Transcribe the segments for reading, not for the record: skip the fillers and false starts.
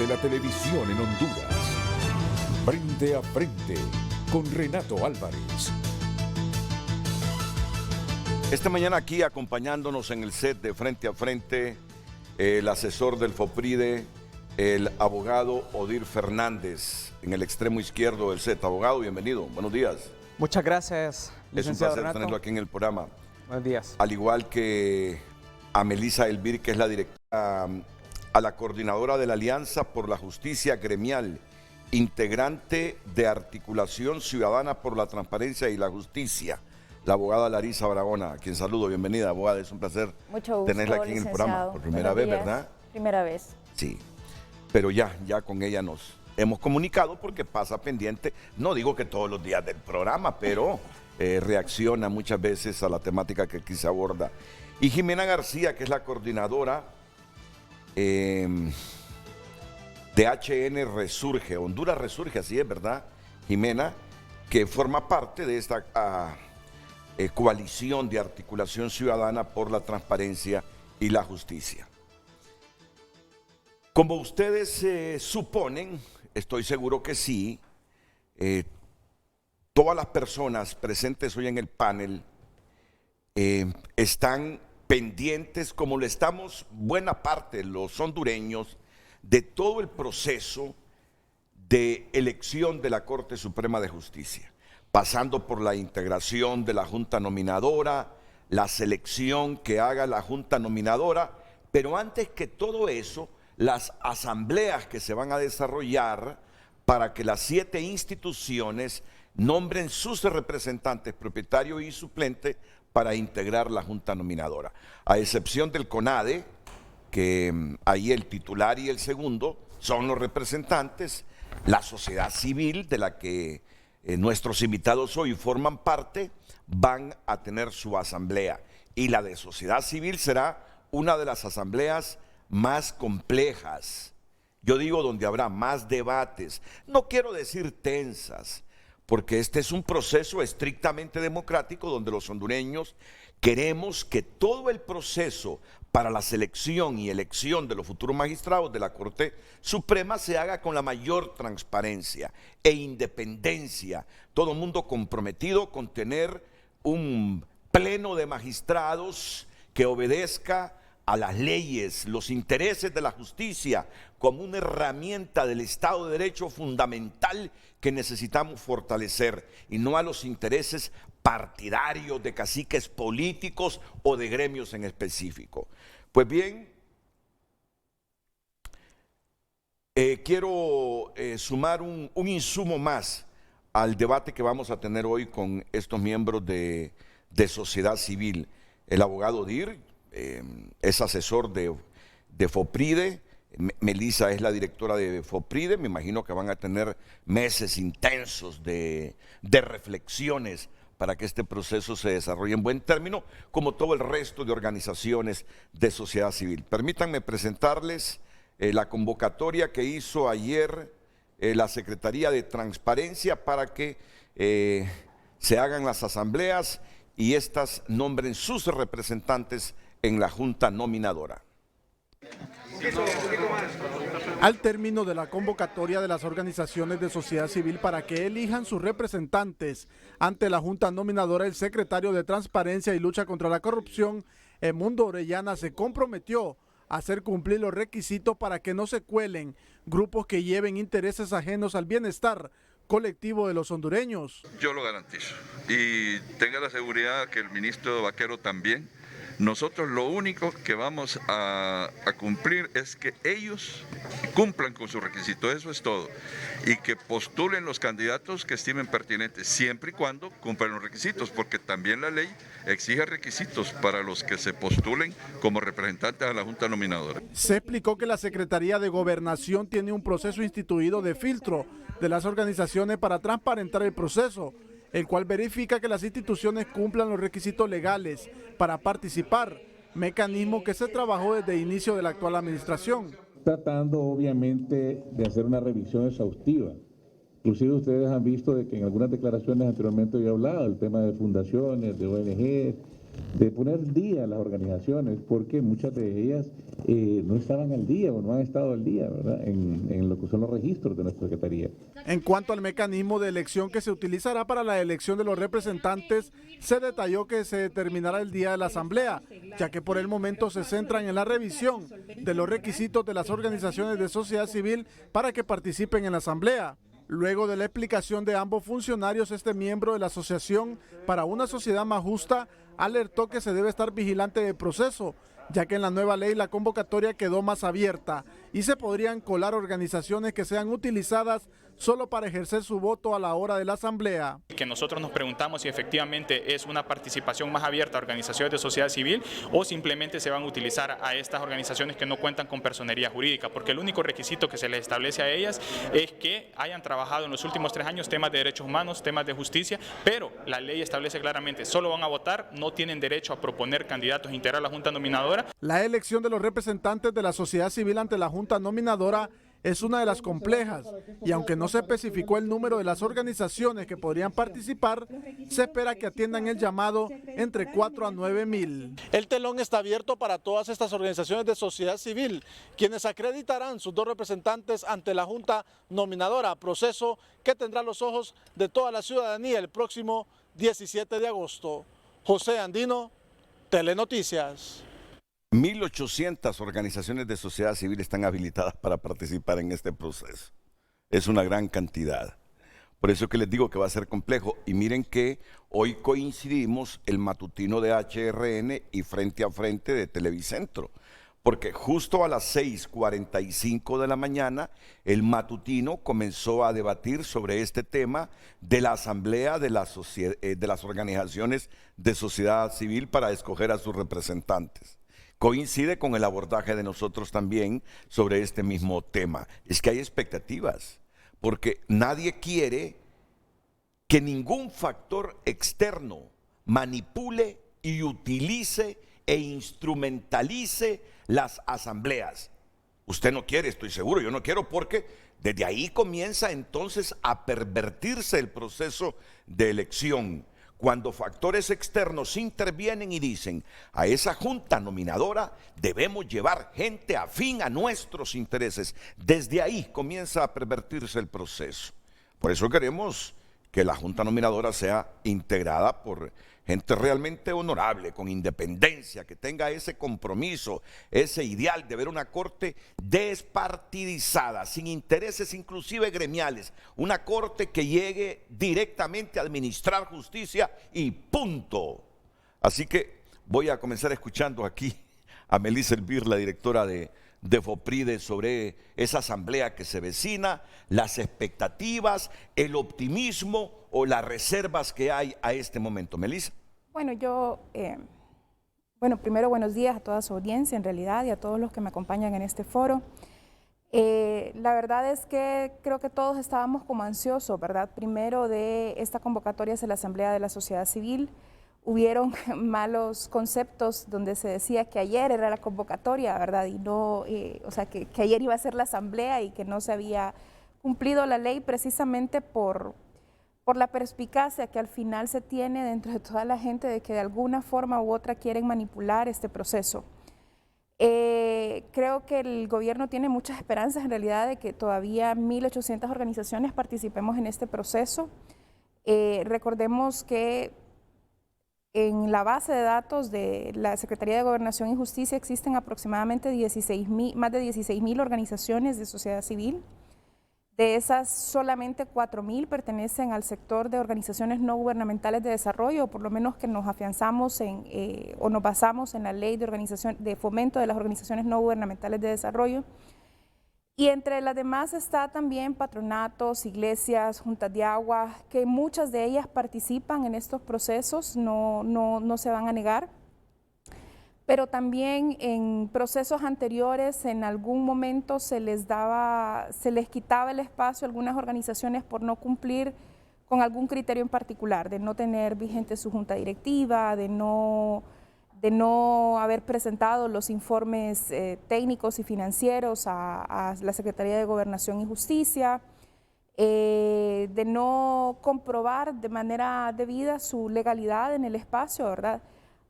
de la televisión en Honduras. Frente a frente con Renato Álvarez. Esta mañana aquí acompañándonos en el set de Frente a Frente, el asesor del FOPRIDE, el abogado Odir Fernández, en el extremo izquierdo del set. Abogado, bienvenido, buenos días. Muchas gracias, licenciado Es un placer Renato. tenerlo aquí en el programa. Buenos días. Al igual que a Melissa Elvir, que es la directora, a la coordinadora de la Alianza por la Justicia Gremial, integrante de Articulación Ciudadana por la Transparencia y la Justicia, la abogada Larisa Barahona, a quien saludo. Bienvenida, abogada, es un placer tenerla aquí en el programa. Por primera vez, ¿verdad? Primera vez. Sí, pero ya con ella nos hemos comunicado porque pasa pendiente, no digo que todos los días del programa, pero reacciona muchas veces a la temática que aquí se aborda. Y Jimena García, que es la coordinadora de HN Resurge, Honduras Resurge, así es, ¿verdad, Jimena? Que forma parte de esta coalición de articulación ciudadana por la transparencia y la justicia. Como ustedes suponen, estoy seguro que sí, todas las personas presentes hoy en el panel están pendientes, como lo estamos buena parte de los hondureños, de todo el proceso de elección de la Corte Suprema de Justicia, pasando por la integración de la Junta Nominadora, la selección que haga la Junta Nominadora, pero antes que todo eso, las asambleas que se van a desarrollar para que las 7 instituciones nombren sus representantes, propietario y suplente, para integrar la Junta Nominadora. A excepción del CONADE, que ahí el titular y el segundo son los representantes, la sociedad civil de la que nuestros invitados hoy forman parte, van a tener su asamblea. Y la de sociedad civil será una de las asambleas más complejas. Yo digo donde habrá más debates. No quiero decir tensas, porque este es un proceso estrictamente democrático donde los hondureños queremos que todo el proceso para la selección y elección de los futuros magistrados de la Corte Suprema se haga con la mayor transparencia e independencia. Todo el mundo comprometido con tener un pleno de magistrados que obedezca a las leyes, los intereses de la justicia, como una herramienta del Estado de Derecho fundamental que necesitamos fortalecer, y no a los intereses partidarios de caciques políticos o de gremios en específico. Pues bien, quiero sumar un insumo más al debate que vamos a tener hoy con estos miembros de sociedad civil. El abogado Odir es asesor de FOPRIDE, Melissa es la directora de FOPRIDE. Me imagino que van a tener meses intensos de reflexiones para que este proceso se desarrolle en buen término, como todo el resto de organizaciones de sociedad civil. Permítanme presentarles la convocatoria que hizo ayer la Secretaría de Transparencia para que se hagan las asambleas y éstas nombren sus representantes en la Junta Nominadora. Al término de la convocatoria de las organizaciones de sociedad civil para que elijan sus representantes ante la Junta Nominadora, el secretario de Transparencia y Lucha contra la Corrupción, Edmundo Orellana, se comprometió a hacer cumplir los requisitos para que no se cuelen grupos que lleven intereses ajenos al bienestar colectivo de los hondureños. Yo lo garantizo y tenga la seguridad que el ministro Vaquero también. Nosotros lo único que vamos a cumplir es que ellos cumplan con sus requisitos, eso es todo, y que postulen los candidatos que estimen pertinentes, siempre y cuando cumplan los requisitos, porque también la ley exige requisitos para los que se postulen como representantes a la Junta Nominadora. Se explicó que la Secretaría de Gobernación tiene un proceso instituido de filtro de las organizaciones para transparentar el proceso, el cual verifica que las instituciones cumplan los requisitos legales para participar, mecanismo que se trabajó desde el inicio de la actual administración. Tratando obviamente de hacer una revisión exhaustiva. Inclusive ustedes han visto de que en algunas declaraciones anteriormente yo he hablado del tema de fundaciones, de ONG, de poner al día las organizaciones, porque muchas de ellas no estaban al día o no han estado al día, ¿verdad? En lo que son los registros de nuestra Secretaría. En cuanto al mecanismo de elección que se utilizará para la elección de los representantes, se detalló que se determinará el día de la asamblea, ya que por el momento se centran en la revisión de los requisitos de las organizaciones de sociedad civil para que participen en la asamblea. Luego de la explicación de ambos funcionarios, este miembro de la Asociación para una Sociedad Más Justa alertó que se debe estar vigilante del proceso, ya que en la nueva ley la convocatoria quedó más abierta y se podrían colar organizaciones que sean utilizadas solo para ejercer su voto a la hora de la asamblea. Que nosotros nos preguntamos si efectivamente es una participación más abierta a organizaciones de sociedad civil o simplemente se van a utilizar a estas organizaciones que no cuentan con personería jurídica, porque el único requisito que se les establece a ellas es que hayan trabajado en los últimos 3 años temas de derechos humanos, temas de justicia, pero la ley establece claramente, solo van a votar, no tienen derecho a proponer candidatos a integrar la Junta Nominadora. La elección de los representantes de la sociedad civil ante la Junta Nominadora es una de las complejas y aunque no se especificó el número de las organizaciones que podrían participar, se espera que atiendan el llamado entre 4 a 9 mil. El telón está abierto para todas estas organizaciones de sociedad civil, quienes acreditarán sus 2 representantes ante la Junta Nominadora, proceso que tendrá los ojos de toda la ciudadanía el próximo 17 de agosto. José Andino, Telenoticias. 1.800 organizaciones de sociedad civil están habilitadas para participar en este proceso. Es una gran cantidad. Por eso que les digo que va a ser complejo. Y miren que hoy coincidimos el matutino de HRN y Frente a Frente de Televicentro. Porque justo a las 6:45 de la mañana, el matutino comenzó a debatir sobre este tema de la asamblea de las organizaciones de sociedad civil para escoger a sus representantes. Coincide con el abordaje de nosotros también sobre este mismo tema. Es que hay expectativas, porque nadie quiere que ningún factor externo manipule y utilice e instrumentalice las asambleas. Usted no quiere, estoy seguro, yo no quiero, porque desde ahí comienza entonces a pervertirse el proceso de elección. Cuando factores externos intervienen y dicen, a esa junta nominadora debemos llevar gente afín a nuestros intereses. Desde ahí comienza a pervertirse el proceso. Por eso queremos que la junta nominadora sea integrada por gente realmente honorable, con independencia, que tenga ese compromiso, ese ideal de ver una corte despartidizada, sin intereses inclusive gremiales, una corte que llegue directamente a administrar justicia y punto. Así que voy a comenzar escuchando aquí a Melissa Elvir, la directora de FOPRIDE, sobre esa asamblea que se vecina, las expectativas, el optimismo o las reservas que hay a este momento. Melissa. Bueno, primero buenos días a toda su audiencia en realidad y a todos los que me acompañan en este foro. La verdad es que creo que todos estábamos como ansiosos, ¿verdad? Primero de esta convocatoria hacia la Asamblea de la Sociedad Civil. Hubieron malos conceptos donde se decía que ayer era la convocatoria, ¿verdad? Y no, que ayer iba a ser la asamblea y que no se había cumplido la ley precisamente por la perspicacia que al final se tiene dentro de toda la gente de que de alguna forma u otra quieren manipular este proceso. Creo que el gobierno tiene muchas esperanzas en realidad de que todavía 1.800 organizaciones participemos en este proceso. Recordemos que en la base de datos de la Secretaría de Gobernación y Justicia existen aproximadamente más de 16.000 organizaciones de sociedad civil. De esas, solamente 4.000 pertenecen al sector de organizaciones no gubernamentales de desarrollo, o por lo menos que nos afianzamos o nos basamos en la ley de fomento de las organizaciones no gubernamentales de desarrollo. Y entre las demás está también patronatos, iglesias, juntas de agua, que muchas de ellas participan en estos procesos, no se van a negar. Pero también en procesos anteriores, en algún momento se les quitaba el espacio a algunas organizaciones por no cumplir con algún criterio en particular, de no tener vigente su junta directiva, de no haber presentado los informes técnicos y financieros a la Secretaría de Gobernación y Justicia, de no comprobar de manera debida su legalidad en el espacio, ¿verdad?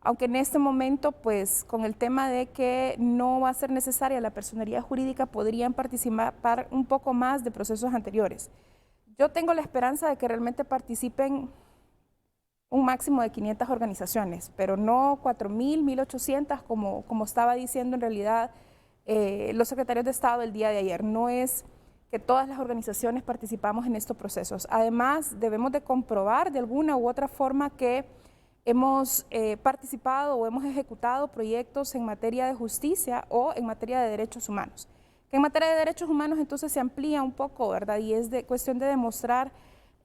aunque en este momento, pues con el tema de que no va a ser necesaria la personería jurídica, podrían participar un poco más de procesos anteriores. Yo tengo la esperanza de que realmente participen un máximo de 500 organizaciones, pero no 4.000, 1.800, como estaba diciendo en realidad los secretarios de Estado el día de ayer. No es que todas las organizaciones participamos en estos procesos. Además, debemos de comprobar de alguna u otra forma que hemos participado o hemos ejecutado proyectos en materia de justicia o en materia de derechos humanos. Que en materia de derechos humanos entonces se amplía un poco, ¿verdad? Y es cuestión de demostrar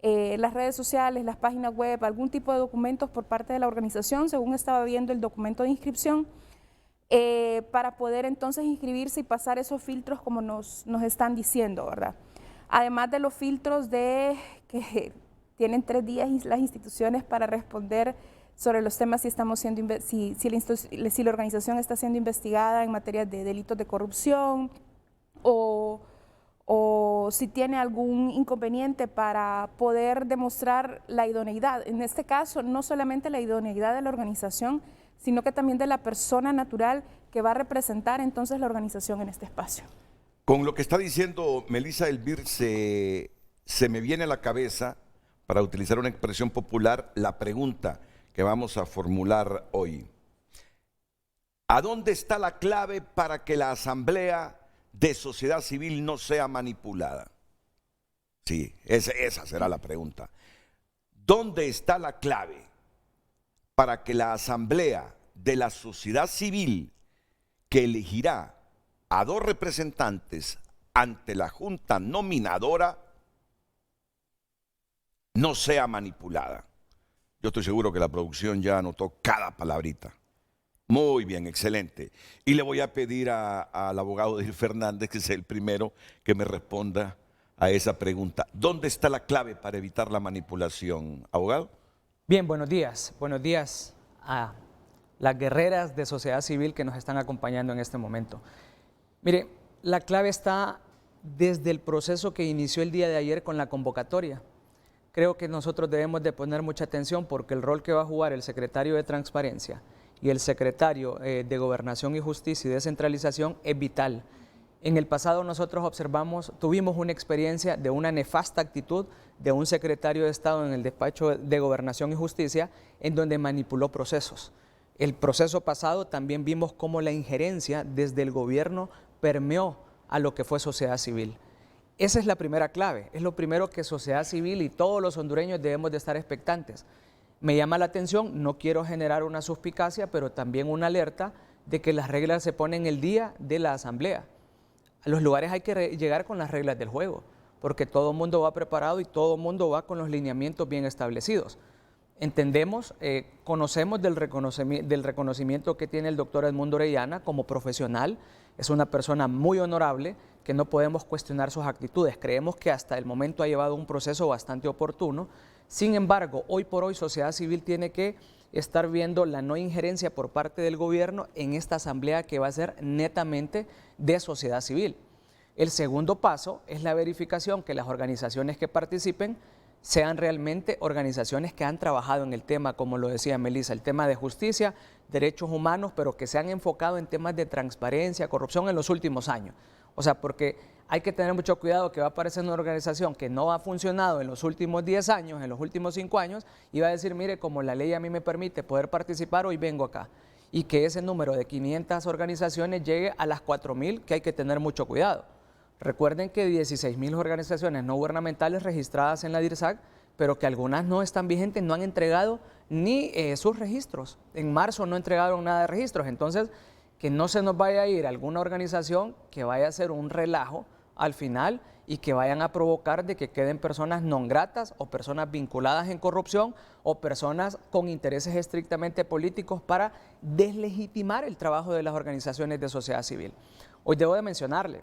las redes sociales, las páginas web, algún tipo de documentos por parte de la organización, según estaba viendo el documento de inscripción, para poder entonces inscribirse y pasar esos filtros como nos están diciendo, ¿verdad? Además de los filtros de que tienen 3 días las instituciones para responder sobre los temas si la organización está siendo investigada en materia de delitos de corrupción o si tiene algún inconveniente para poder demostrar la idoneidad. En este caso, no solamente la idoneidad de la organización, sino que también de la persona natural que va a representar entonces la organización en este espacio. Con lo que está diciendo Melissa Elvir, se me viene a la cabeza, para utilizar una expresión popular, la pregunta que vamos a formular hoy. ¿A dónde está la clave para que la asamblea de sociedad civil no sea manipulada? Sí, esa será la pregunta. ¿Dónde está la clave para que la asamblea de la sociedad civil, que elegirá a 2 representantes ante la junta nominadora, no sea manipulada? Yo estoy seguro que la producción ya anotó cada palabrita. Muy bien, excelente. Y le voy a pedir al abogado Edil Fernández, que es el primero que me responda a esa pregunta. ¿Dónde está la clave para evitar la manipulación, abogado? Bien, buenos días. Buenos días a las guerreras de sociedad civil que nos están acompañando en este momento. Mire, la clave está desde el proceso que inició el día de ayer con la convocatoria. Creo que nosotros debemos de poner mucha atención porque el rol que va a jugar el secretario de Transparencia y el secretario de Gobernación y Justicia y Descentralización es vital. En el pasado nosotros tuvimos una experiencia de una nefasta actitud de un secretario de Estado en el despacho de Gobernación y Justicia en donde manipuló procesos. El proceso pasado también vimos cómo la injerencia desde el gobierno permeó a lo que fue sociedad civil. Esa es la primera clave, es lo primero que sociedad civil y todos los hondureños debemos de estar expectantes. Me llama la atención, no quiero generar una suspicacia, pero también una alerta de que las reglas se ponen el día de la asamblea. A los lugares hay que llegar con las reglas del juego, porque todo el mundo va preparado y todo el mundo va con los lineamientos bien establecidos. Entendemos, conocemos del reconocimiento que tiene el doctor Edmundo Orellana como profesional. Es una persona muy honorable que no podemos cuestionar sus actitudes. Creemos que hasta el momento ha llevado un proceso bastante oportuno. Sin embargo, hoy por hoy sociedad civil tiene que estar viendo la no injerencia por parte del gobierno en esta asamblea que va a ser netamente de sociedad civil. El segundo paso es la verificación que las organizaciones que participen sean realmente organizaciones que han trabajado en el tema, como lo decía Melissa, el tema de justicia, derechos humanos, pero que se han enfocado en temas de transparencia, corrupción en los últimos años. O sea, porque hay que tener mucho cuidado que va a aparecer una organización que no ha funcionado en los últimos 10 años, en los últimos 5 años, y va a decir, mire, como la ley a mí me permite poder participar, hoy vengo acá. Y que ese número de 500 organizaciones llegue a las 4.000, que hay que tener mucho cuidado. Recuerden que 16.000 organizaciones no gubernamentales registradas en la DIRSAC, pero que algunas no están vigentes, no han entregado ni sus registros. En marzo no entregaron nada de registros, entonces que no se nos vaya a ir alguna organización que vaya a hacer un relajo al final y que vayan a provocar de que queden personas no gratas o personas vinculadas en corrupción o personas con intereses estrictamente políticos para deslegitimar el trabajo de las organizaciones de sociedad civil. Hoy debo de mencionarle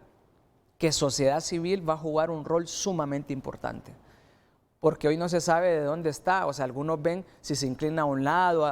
que sociedad civil va a jugar un rol sumamente importante, porque hoy no se sabe de dónde está, o sea, algunos ven si se inclina a un lado,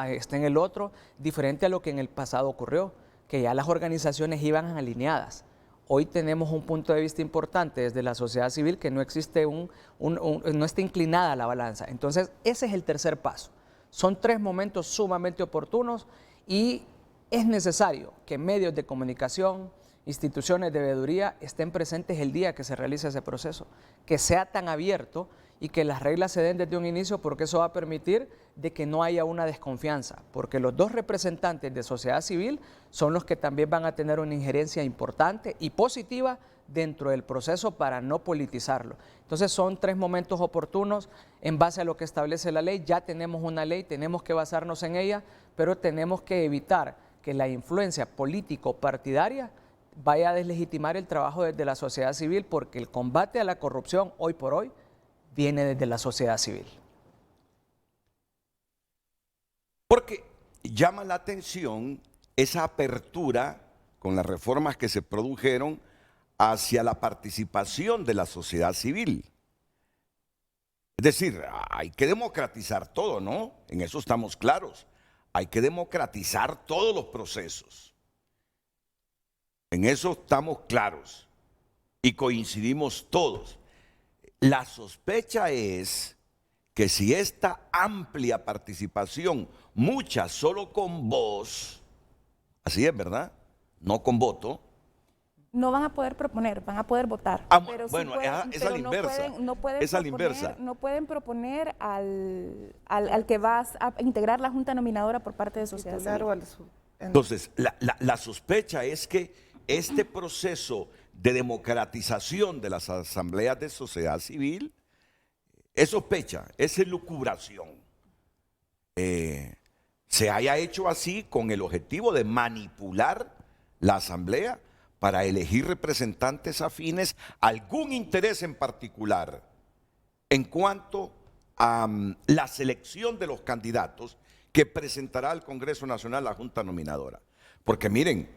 está en el otro, diferente a lo que en el pasado ocurrió, que ya las organizaciones iban alineadas. Hoy tenemos un punto de vista importante desde la sociedad civil que no existe no está inclinada la balanza. Entonces, ese es el tercer paso. Son 3 momentos sumamente oportunos y es necesario que medios de comunicación, instituciones de veeduría estén presentes el día que se realice ese proceso, que sea tan abierto y que las reglas se den desde un inicio, porque eso va a permitir de que no haya una desconfianza, porque los 2 representantes de sociedad civil son los que también van a tener una injerencia importante y positiva dentro del proceso para no politizarlo. Entonces son 3 momentos oportunos en base a lo que establece la ley. Ya tenemos una ley, tenemos que basarnos en ella, pero tenemos que evitar que la influencia político-partidaria vaya a deslegitimar el trabajo desde la sociedad civil, porque el combate a la corrupción hoy por hoy viene desde la sociedad civil. Porque llama la atención esa apertura con las reformas que se produjeron hacia la participación de la sociedad civil. Es decir, hay que democratizar todo, ¿no? En eso estamos claros. Hay que democratizar todos los procesos. En eso estamos claros y coincidimos todos. La sospecha es que si esta amplia participación, mucha solo con voz, así es, ¿verdad? No con voto. No van a poder proponer, van a poder votar. Pero bueno, sí pueden, es a la inversa. No pueden proponer al que va a integrar la Junta Nominadora por parte de sociedad civil. Entonces, la sospecha es que este proceso de democratización de las asambleas de sociedad civil es sospecha, es elucubración. Se haya hecho así con el objetivo de manipular la asamblea para elegir representantes afines a algún interés en particular en cuanto a la selección de los candidatos que presentará al Congreso Nacional la Junta Nominadora. Porque miren,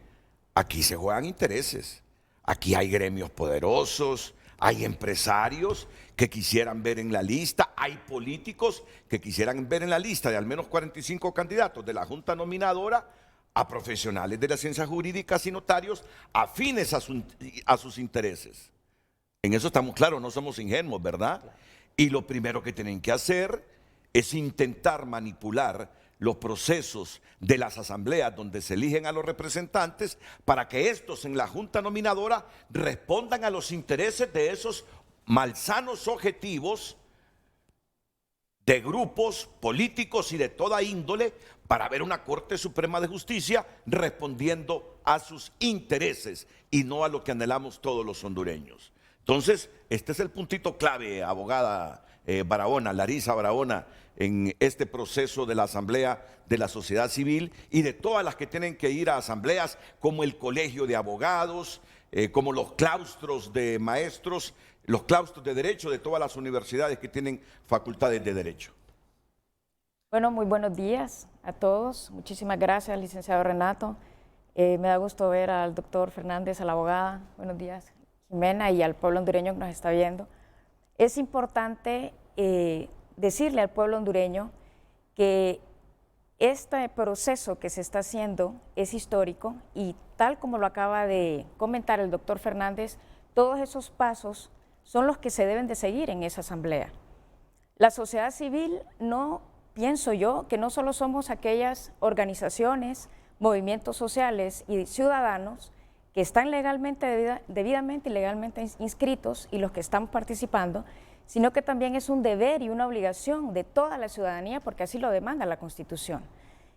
aquí se juegan intereses, aquí hay gremios poderosos, hay empresarios que quisieran ver en la lista, hay políticos que quisieran ver en la lista de al menos 45 candidatos de la Junta Nominadora a profesionales de las ciencias jurídicas y notarios afines a sus intereses. En eso estamos claros, no somos ingenuos, ¿verdad? Y lo primero que tienen que hacer es intentar manipular los procesos de las asambleas donde se eligen a los representantes para que estos en la Junta Nominadora respondan a los intereses de esos malsanos objetivos de grupos políticos y de toda índole para ver una Corte Suprema de Justicia respondiendo a sus intereses y no a lo que anhelamos todos los hondureños. Entonces, este es el puntito clave, abogada Barahona, Larisa Barahona, en este proceso de la Asamblea de la Sociedad Civil y de todas las que tienen que ir a asambleas como el Colegio de Abogados, como los claustros de maestros, los claustros de derecho de todas las universidades que tienen facultades de derecho. Bueno, muy buenos días a todos. Muchísimas gracias, licenciado Renato. Me da gusto ver al doctor Fernández, a la abogada. Buenos días, Jimena, y al pueblo hondureño que nos está viendo. Es importante decirle al pueblo hondureño que este proceso que se está haciendo es histórico y tal como lo acaba de comentar el doctor Fernández, todos esos pasos son los que se deben de seguir en esa asamblea. La sociedad civil no, pienso yo, que no solo somos aquellas organizaciones, movimientos sociales y ciudadanos que están debidamente y legalmente inscritos y los que estamos participando, sino que también es un deber y una obligación de toda la ciudadanía porque así lo demanda la Constitución.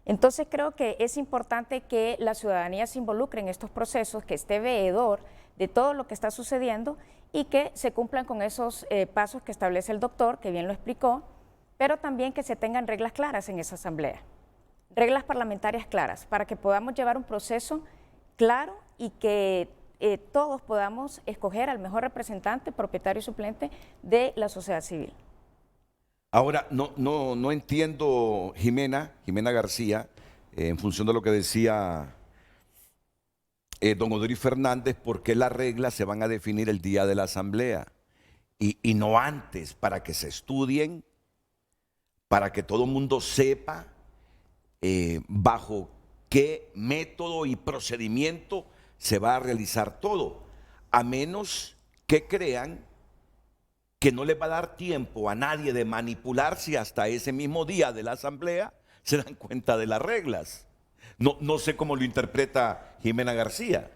Entonces creo que es importante que la ciudadanía se involucre en estos procesos, que esté veedor de todo lo que está sucediendo y que se cumplan con esos pasos que establece el doctor, que bien lo explicó, pero también que se tengan reglas claras en esa asamblea, reglas parlamentarias claras, para que podamos llevar un proceso claro y que todos podamos escoger al mejor representante, propietario y suplente de la sociedad civil. Ahora, no entiendo, Jimena García, en función de lo que decía don Odorí Fernández, por qué las reglas se van a definir el día de la asamblea y no antes, para que se estudien, para que todo el mundo sepa bajo qué método y procedimiento se va a realizar todo, a menos que crean que no les va a dar tiempo a nadie de manipularse hasta ese mismo día de la asamblea, se dan cuenta de las reglas. No sé cómo lo interpreta Jimena García.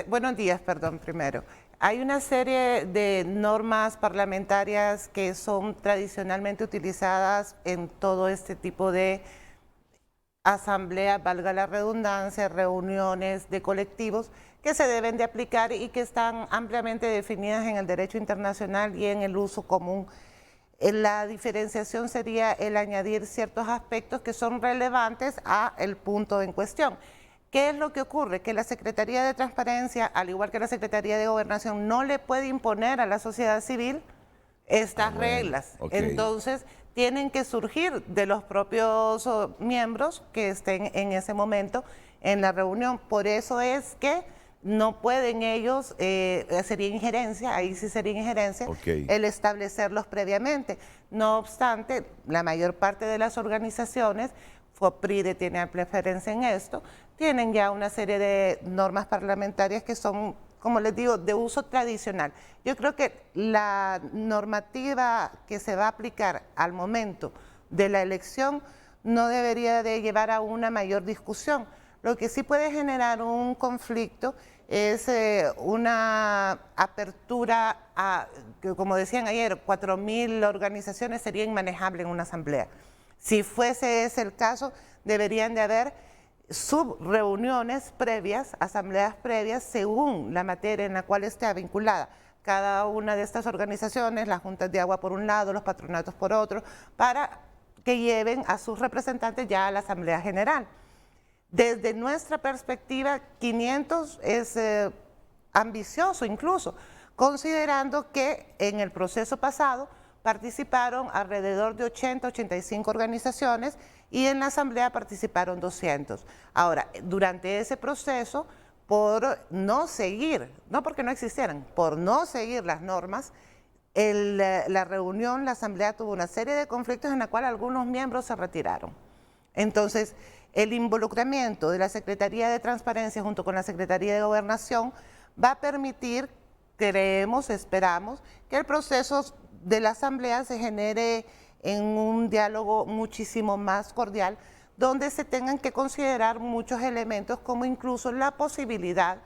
Buenos días, perdón, primero. Hay una serie de normas parlamentarias que son tradicionalmente utilizadas en todo este tipo de asambleas, valga la redundancia, reuniones de colectivos que se deben de aplicar y que están ampliamente definidas en el derecho internacional y en el uso común. La diferenciación sería el añadir ciertos aspectos que son relevantes a el punto en cuestión. ¿Qué es lo que ocurre? Que la Secretaría de Transparencia, al igual que la Secretaría de Gobernación, no le puede imponer a la sociedad civil estas reglas. Okay. Entonces, tienen que surgir de los propios miembros que estén en ese momento en la reunión. Por eso es que no pueden ellos, sería injerencia, ahí sí sería injerencia, el establecerlos previamente. No obstante, la mayor parte de las organizaciones, FOPRIDE tiene amplia preferencia en esto, tienen ya una serie de normas parlamentarias que son, como les digo, de uso tradicional. Yo creo que la normativa que se va a aplicar al momento de la elección no debería de llevar a una mayor discusión. Lo que sí puede generar un conflicto es una apertura a, que como decían ayer, 4.000 organizaciones sería inmanejable en una asamblea. Si fuese ese el caso, deberían de haber subreuniones previas, asambleas previas, según la materia en la cual esté vinculada cada una de estas organizaciones, las juntas de agua por un lado, los patronatos por otro, para que lleven a sus representantes ya a la Asamblea General. Desde nuestra perspectiva, 500 es ambicioso incluso, considerando que en el proceso pasado participaron alrededor de 80, 85 organizaciones y en la asamblea participaron 200. Ahora, durante ese proceso, por no seguir, no porque no existieran, por no seguir las normas, la reunión, la asamblea tuvo una serie de conflictos en la cual algunos miembros se retiraron. Entonces, el involucramiento de la Secretaría de Transparencia junto con la Secretaría de Gobernación va a permitir, creemos, esperamos, que el proceso de la asamblea se genere en un diálogo muchísimo más cordial, donde se tengan que considerar muchos elementos, como incluso la posibilidad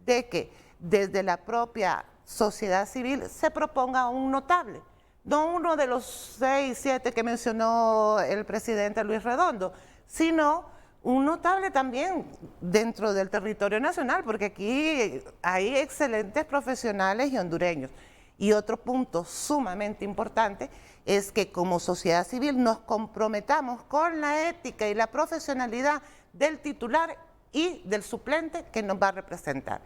de que desde la propia sociedad civil se proponga un notable, no uno de los 6, 7 que mencionó el presidente Luis Redondo, sino un notable también dentro del territorio nacional, porque aquí hay excelentes profesionales y hondureños. Y otro punto sumamente importante es que como sociedad civil nos comprometamos con la ética y la profesionalidad del titular y del suplente que nos va a representar.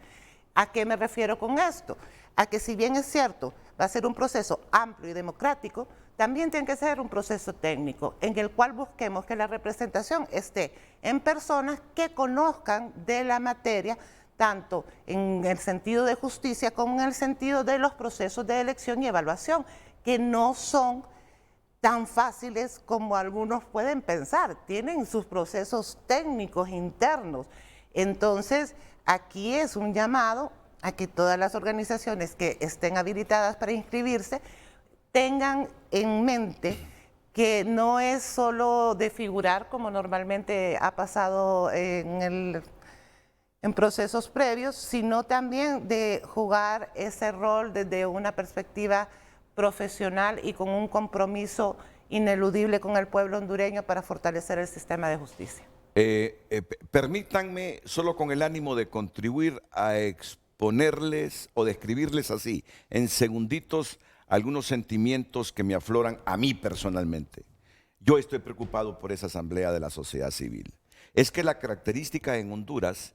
¿A qué me refiero con esto? A que si bien es cierto, va a ser un proceso amplio y democrático, también tiene que ser un proceso técnico en el cual busquemos que la representación esté en personas que conozcan de la materia, tanto en el sentido de justicia como en el sentido de los procesos de elección y evaluación, que no son tan fáciles como algunos pueden pensar, tienen sus procesos técnicos internos. Entonces, aquí es un llamado a que todas las organizaciones que estén habilitadas para inscribirse tengan en mente que no es solo de figurar como normalmente ha pasado en procesos previos, sino también de jugar ese rol desde una perspectiva profesional y con un compromiso ineludible con el pueblo hondureño para fortalecer el sistema de justicia. Permítanme, solo con el ánimo de contribuir a exponerles o describirles así, en segunditos, algunos sentimientos que me afloran a mí personalmente. Yo estoy preocupado por esa asamblea de la sociedad civil. Es que la característica en Honduras,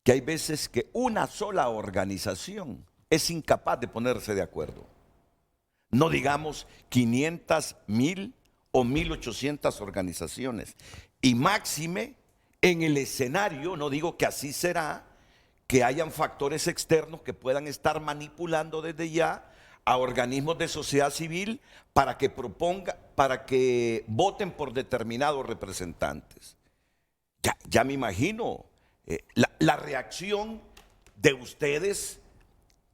que hay veces que una sola organización es incapaz de ponerse de acuerdo. No digamos 500, 1000 o 1800 organizaciones. Y máxime en el escenario, no digo que así será, que hayan factores externos que puedan estar manipulando desde ya a organismos de sociedad civil para que voten por determinados representantes. Ya me imagino la reacción de ustedes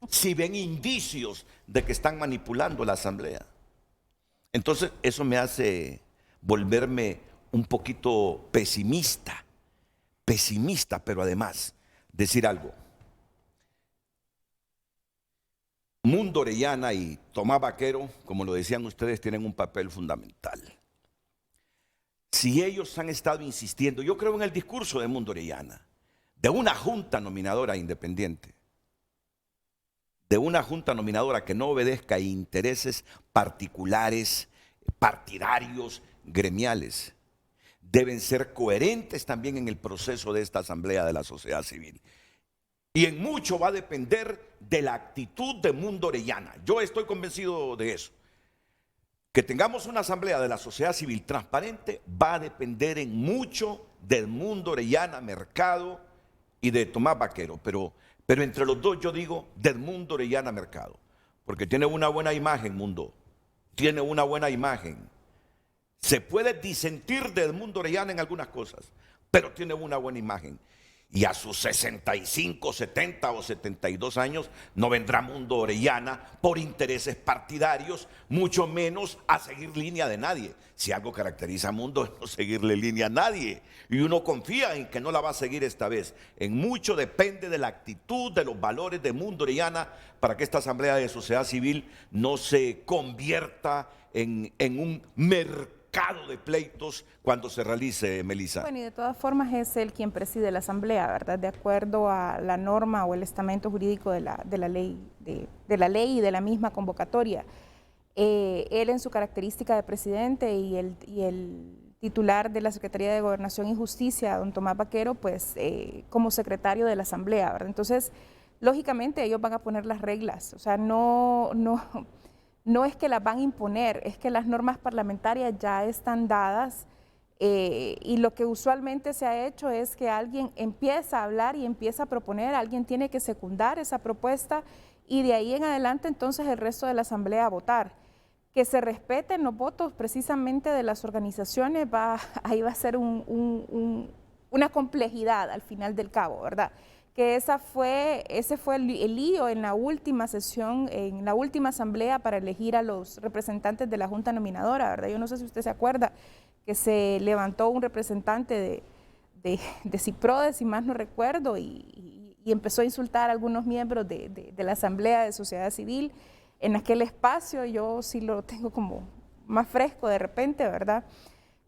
si ven indicios de que están manipulando la asamblea. Entonces, eso me hace volverme un poquito pesimista, pero además decir algo. Mundo Orellana y Tomás Vaquero, como lo decían ustedes, tienen un papel fundamental. Si ellos han estado insistiendo, yo creo en el discurso de Mundo Orellana, de una junta nominadora independiente, de una junta nominadora que no obedezca a intereses particulares, partidarios, gremiales. Deben ser coherentes también en el proceso de esta asamblea de la sociedad civil. Y en mucho va a depender de la actitud de Mundo Orellana. Yo estoy convencido de eso. Que tengamos una asamblea de la sociedad civil transparente va a depender en mucho del Mundo Orellana Mercado y de Tomás Vaquero. Pero entre los dos yo digo del Mundo Orellana Mercado. Porque tiene una buena imagen, Mundo. Tiene una buena imagen. Se puede disentir del Mundo Orellana en algunas cosas, pero tiene una buena imagen. Y a sus 65, 70 o 72 años no vendrá Mundo Orellana por intereses partidarios, mucho menos a seguir línea de nadie. Si algo caracteriza a Mundo es no seguirle línea a nadie. Y uno confía en que no la va a seguir esta vez. En mucho depende de la actitud, de los valores de Mundo Orellana para que esta asamblea de sociedad civil no se convierta en un mercado de pleitos cuando se realice, Melissa. Bueno, y de todas formas es él quien preside la asamblea, ¿verdad? De acuerdo a la norma o el estamento jurídico de la ley y de la misma convocatoria. Él en su característica de presidente y el titular de la Secretaría de Gobernación y Justicia, don Tomás Vaquero, pues como secretario de la asamblea, ¿verdad? Entonces, lógicamente ellos van a poner las reglas, o sea, no es que las van a imponer, es que las normas parlamentarias ya están dadas y lo que usualmente se ha hecho es que alguien empieza a hablar y empieza a proponer, alguien tiene que secundar esa propuesta y de ahí en adelante entonces el resto de la asamblea a votar. Que se respeten los votos precisamente de las organizaciones, ahí va a ser una complejidad al final del cabo, ¿verdad? Que ese fue el lío en la última sesión, en la última asamblea para elegir a los representantes de la Junta Nominadora, ¿verdad? Yo no sé si usted se acuerda que se levantó un representante de CIPRODE, si más no recuerdo, y empezó a insultar a algunos miembros de la Asamblea de Sociedad Civil en aquel espacio. Yo sí lo tengo como más fresco de repente, ¿verdad?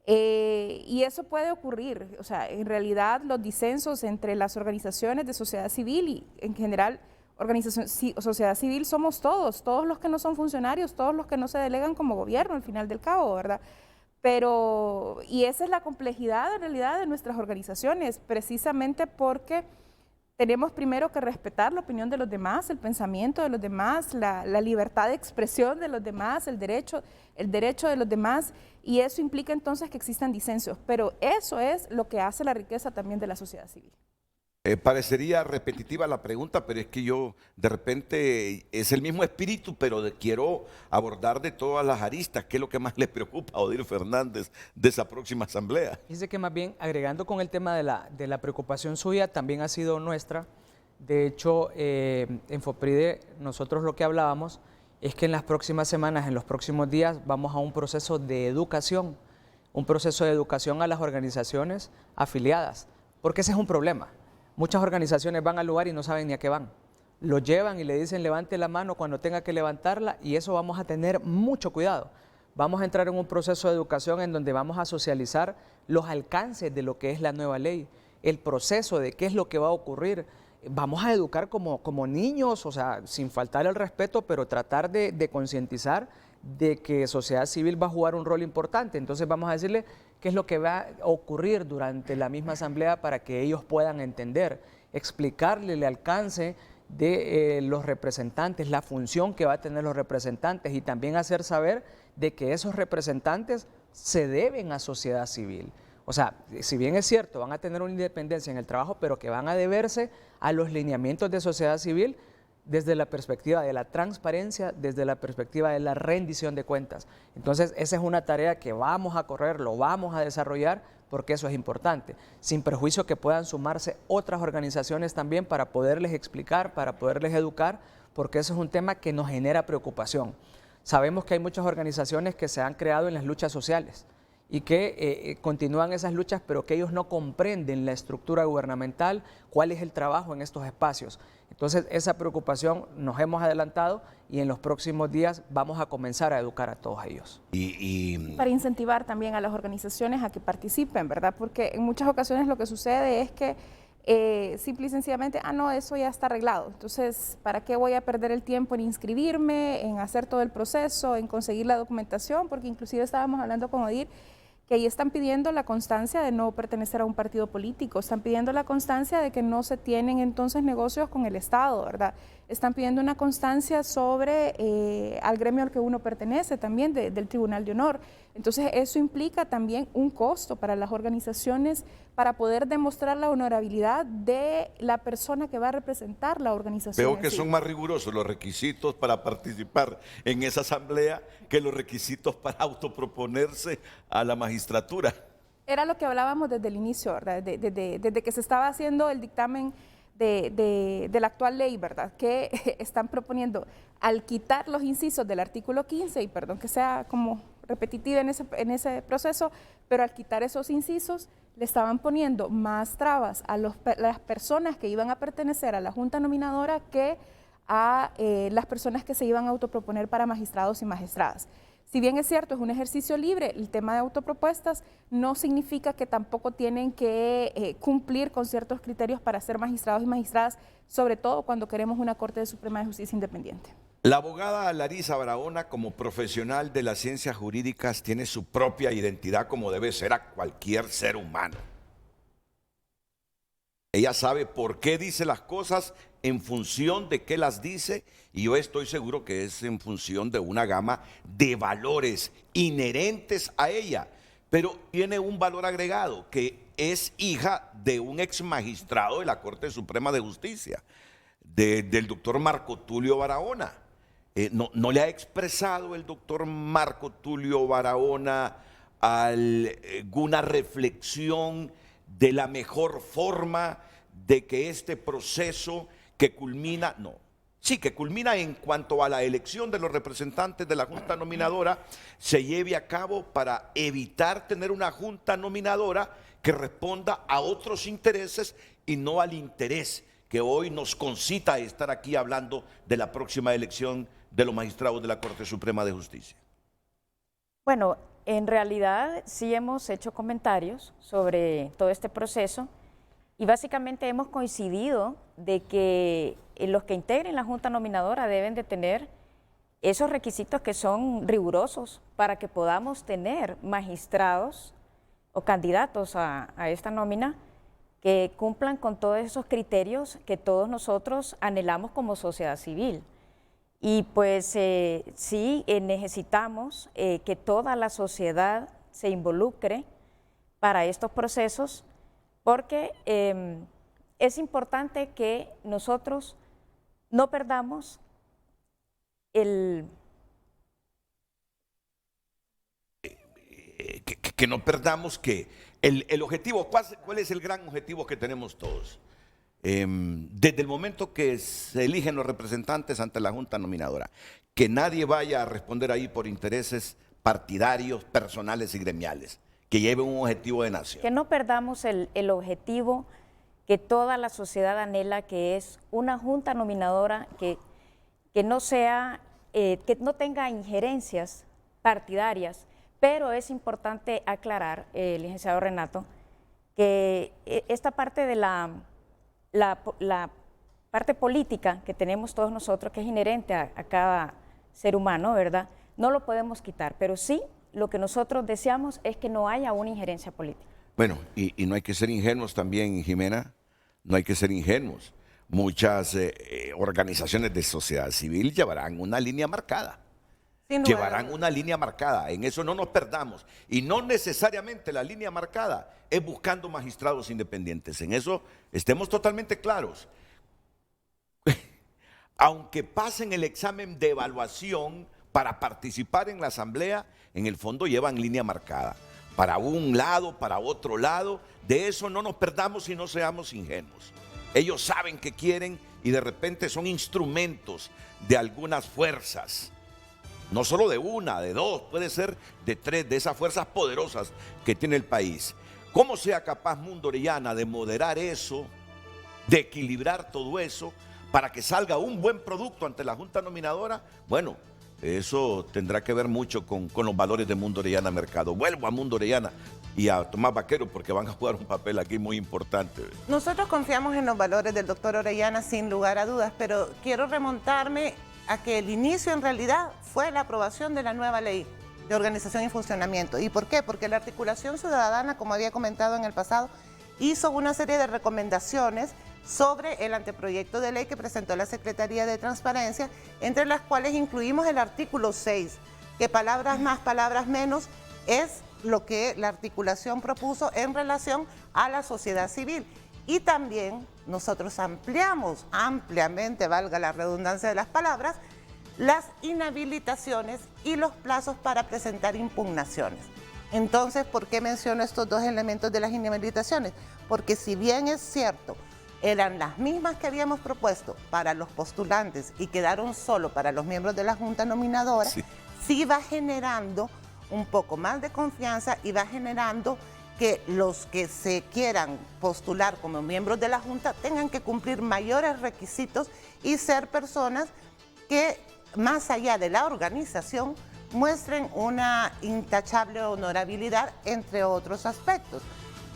Y eso puede ocurrir, o sea, en realidad los disensos entre las organizaciones de sociedad civil y en general sociedad civil somos todos los que no son funcionarios, todos los que no se delegan como gobierno al final del cabo, ¿verdad? Y esa es la complejidad en realidad de nuestras organizaciones, precisamente porque tenemos primero que respetar la opinión de los demás, el pensamiento de los demás, la libertad de expresión de los demás, el derecho de los demás, y eso implica entonces que existan disensos, pero eso es lo que hace la riqueza también de la sociedad civil. Parecería repetitiva la pregunta, pero es que yo de repente es el mismo espíritu, pero quiero abordar de todas las aristas. ¿Qué es lo que más le preocupa a Odir Fernández de esa próxima asamblea? Dice que más bien, agregando con el tema de la preocupación suya, también ha sido nuestra. De hecho, en FOPRIDE nosotros lo que hablábamos es que en las próximas semanas, en los próximos días, vamos a un proceso de educación a las organizaciones afiliadas, porque ese es un problema. Muchas organizaciones van al lugar y no saben ni a qué van. Lo llevan y le dicen levante la mano cuando tenga que levantarla, y eso vamos a tener mucho cuidado. Vamos a entrar en un proceso de educación en donde vamos a socializar los alcances de lo que es la nueva ley, el proceso de qué es lo que va a ocurrir. Vamos a educar como niños, o sea, sin faltar el respeto, pero tratar de concientizar de que sociedad civil va a jugar un rol importante. Entonces vamos a decirle qué es lo que va a ocurrir durante la misma asamblea para que ellos puedan entender, explicarle el alcance de los representantes, la función que va a tener los representantes y también hacer saber de que esos representantes se deben a sociedad civil. O sea, si bien es cierto, van a tener una independencia en el trabajo, pero que van a deberse a los lineamientos de sociedad civil desde la perspectiva de la transparencia, desde la perspectiva de la rendición de cuentas. Entonces, esa es una tarea que vamos a correr, lo vamos a desarrollar, porque eso es importante, sin perjuicio que puedan sumarse otras organizaciones también para poderles explicar, para poderles educar, porque eso es un tema que nos genera preocupación. Sabemos que hay muchas organizaciones que se han creado en las luchas sociales y que continúan esas luchas, pero que ellos no comprenden la estructura gubernamental, cuál es el trabajo en estos espacios. Entonces, esa preocupación nos hemos adelantado y en los próximos días vamos a comenzar a educar a todos ellos. Para incentivar también a las organizaciones a que participen, ¿verdad? Porque en muchas ocasiones lo que sucede es que simple y sencillamente, no, eso ya está arreglado. Entonces, ¿para qué voy a perder el tiempo en inscribirme, en hacer todo el proceso, en conseguir la documentación? Porque inclusive estábamos hablando con Odir, que ahí están pidiendo la constancia de no pertenecer a un partido político, están pidiendo la constancia de que no se tienen entonces negocios con el Estado, ¿verdad? Están pidiendo una constancia sobre al gremio al que uno pertenece también del Tribunal de Honor. Entonces eso implica también un costo para las organizaciones para poder demostrar la honorabilidad de la persona que va a representar la organización. Veo que son más rigurosos los requisitos para participar en esa asamblea que los requisitos para autoproponerse a la magistratura. Era lo que hablábamos desde el inicio, ¿verdad? Desde que se estaba haciendo el dictamen de la actual ley, ¿verdad? Que están proponiendo, al quitar los incisos del artículo 15, y perdón que sea como repetitiva en ese proceso, pero al quitar esos incisos le estaban poniendo más trabas a las personas que iban a pertenecer a la Junta Nominadora que a las personas que se iban a autoproponer para magistrados y magistradas. Si bien es cierto, es un ejercicio libre, el tema de autopropuestas no significa que tampoco tienen que cumplir con ciertos criterios para ser magistrados y magistradas, sobre todo cuando queremos una Corte Suprema de Justicia independiente. La abogada Larisa Barahona, como profesional de las ciencias jurídicas, tiene su propia identidad como debe ser a cualquier ser humano. Ella sabe por qué dice las cosas, en función de qué las dice, y yo estoy seguro que es en función de una gama de valores inherentes a ella, pero tiene un valor agregado, que es hija de un ex magistrado de la Corte Suprema de Justicia, del doctor Marco Tulio Barahona. No le ha expresado el doctor Marco Tulio Barahona alguna reflexión de la mejor forma de que este proceso que culmina, que culmina en cuanto a la elección de los representantes de la Junta Nominadora, se lleve a cabo para evitar tener una Junta Nominadora que responda a otros intereses y no al interés que hoy nos concita a estar aquí hablando de la próxima elección de los magistrados de la Corte Suprema de Justicia. Bueno, en realidad sí hemos hecho comentarios sobre todo este proceso y básicamente hemos coincidido de que los que integren la Junta Nominadora deben de tener esos requisitos que son rigurosos para que podamos tener magistrados o candidatos a esta nómina que cumplan con todos esos criterios que todos nosotros anhelamos como sociedad civil. Y pues sí necesitamos que toda la sociedad se involucre para estos procesos porque es importante que nosotros no perdamos que no perdamos que el objetivo, ¿cuál es el gran objetivo que tenemos todos? Desde el momento que se eligen los representantes ante la Junta Nominadora, que nadie vaya a responder ahí por intereses partidarios, personales y gremiales, que lleven un objetivo de nación. Que no perdamos el objetivo que toda la sociedad anhela, que es una Junta Nominadora que no sea, que no tenga injerencias partidarias, pero es importante aclarar, licenciado Renato, que esta parte de la parte política que tenemos todos nosotros, que es inherente a cada ser humano, ¿verdad? No lo podemos quitar, pero sí lo que nosotros deseamos es que no haya una injerencia política. Bueno, y no hay que ser ingenuos también, Jimena, no hay que ser ingenuos. Muchas organizaciones de sociedad civil llevarán una línea marcada. Llevarán una línea marcada, en eso no nos perdamos. Y no necesariamente la línea marcada es buscando magistrados independientes, en eso estemos totalmente claros. Aunque pasen el examen de evaluación para participar en la asamblea, en el fondo llevan línea marcada. Para un lado, para otro lado, de eso no nos perdamos y no seamos ingenuos. Ellos saben qué quieren y de repente son instrumentos de algunas fuerzas. No solo de una, de dos, puede ser de tres, de esas fuerzas poderosas que tiene el país. ¿Cómo sea capaz Mundo Orellana de moderar eso, de equilibrar todo eso, para que salga un buen producto ante la Junta Nominadora? Bueno, eso tendrá que ver mucho con los valores de Mundo Orellana Mercado. Vuelvo a Mundo Orellana y a Tomás Vaquero porque van a jugar un papel aquí muy importante. Nosotros confiamos en los valores del doctor Orellana sin lugar a dudas, pero quiero remontarme a que el inicio en realidad fue la aprobación de la nueva ley de organización y funcionamiento. ¿Y por qué? Porque la articulación ciudadana, como había comentado en el pasado, hizo una serie de recomendaciones sobre el anteproyecto de ley que presentó la Secretaría de Transparencia, entre las cuales incluimos el artículo 6, que palabras más, palabras menos, es lo que la articulación propuso en relación a la sociedad civil. Y también nosotros ampliamos ampliamente, valga la redundancia de las palabras, las inhabilitaciones y los plazos para presentar impugnaciones. Entonces, ¿por qué menciono estos dos elementos de las inhabilitaciones? Porque si bien es cierto, eran las mismas que habíamos propuesto para los postulantes y quedaron solo para los miembros de la Junta Nominadora, sí va generando un poco más de confianza y va generando que los que se quieran postular como miembros de la Junta tengan que cumplir mayores requisitos y ser personas que, más allá de la organización, muestren una intachable honorabilidad, entre otros aspectos.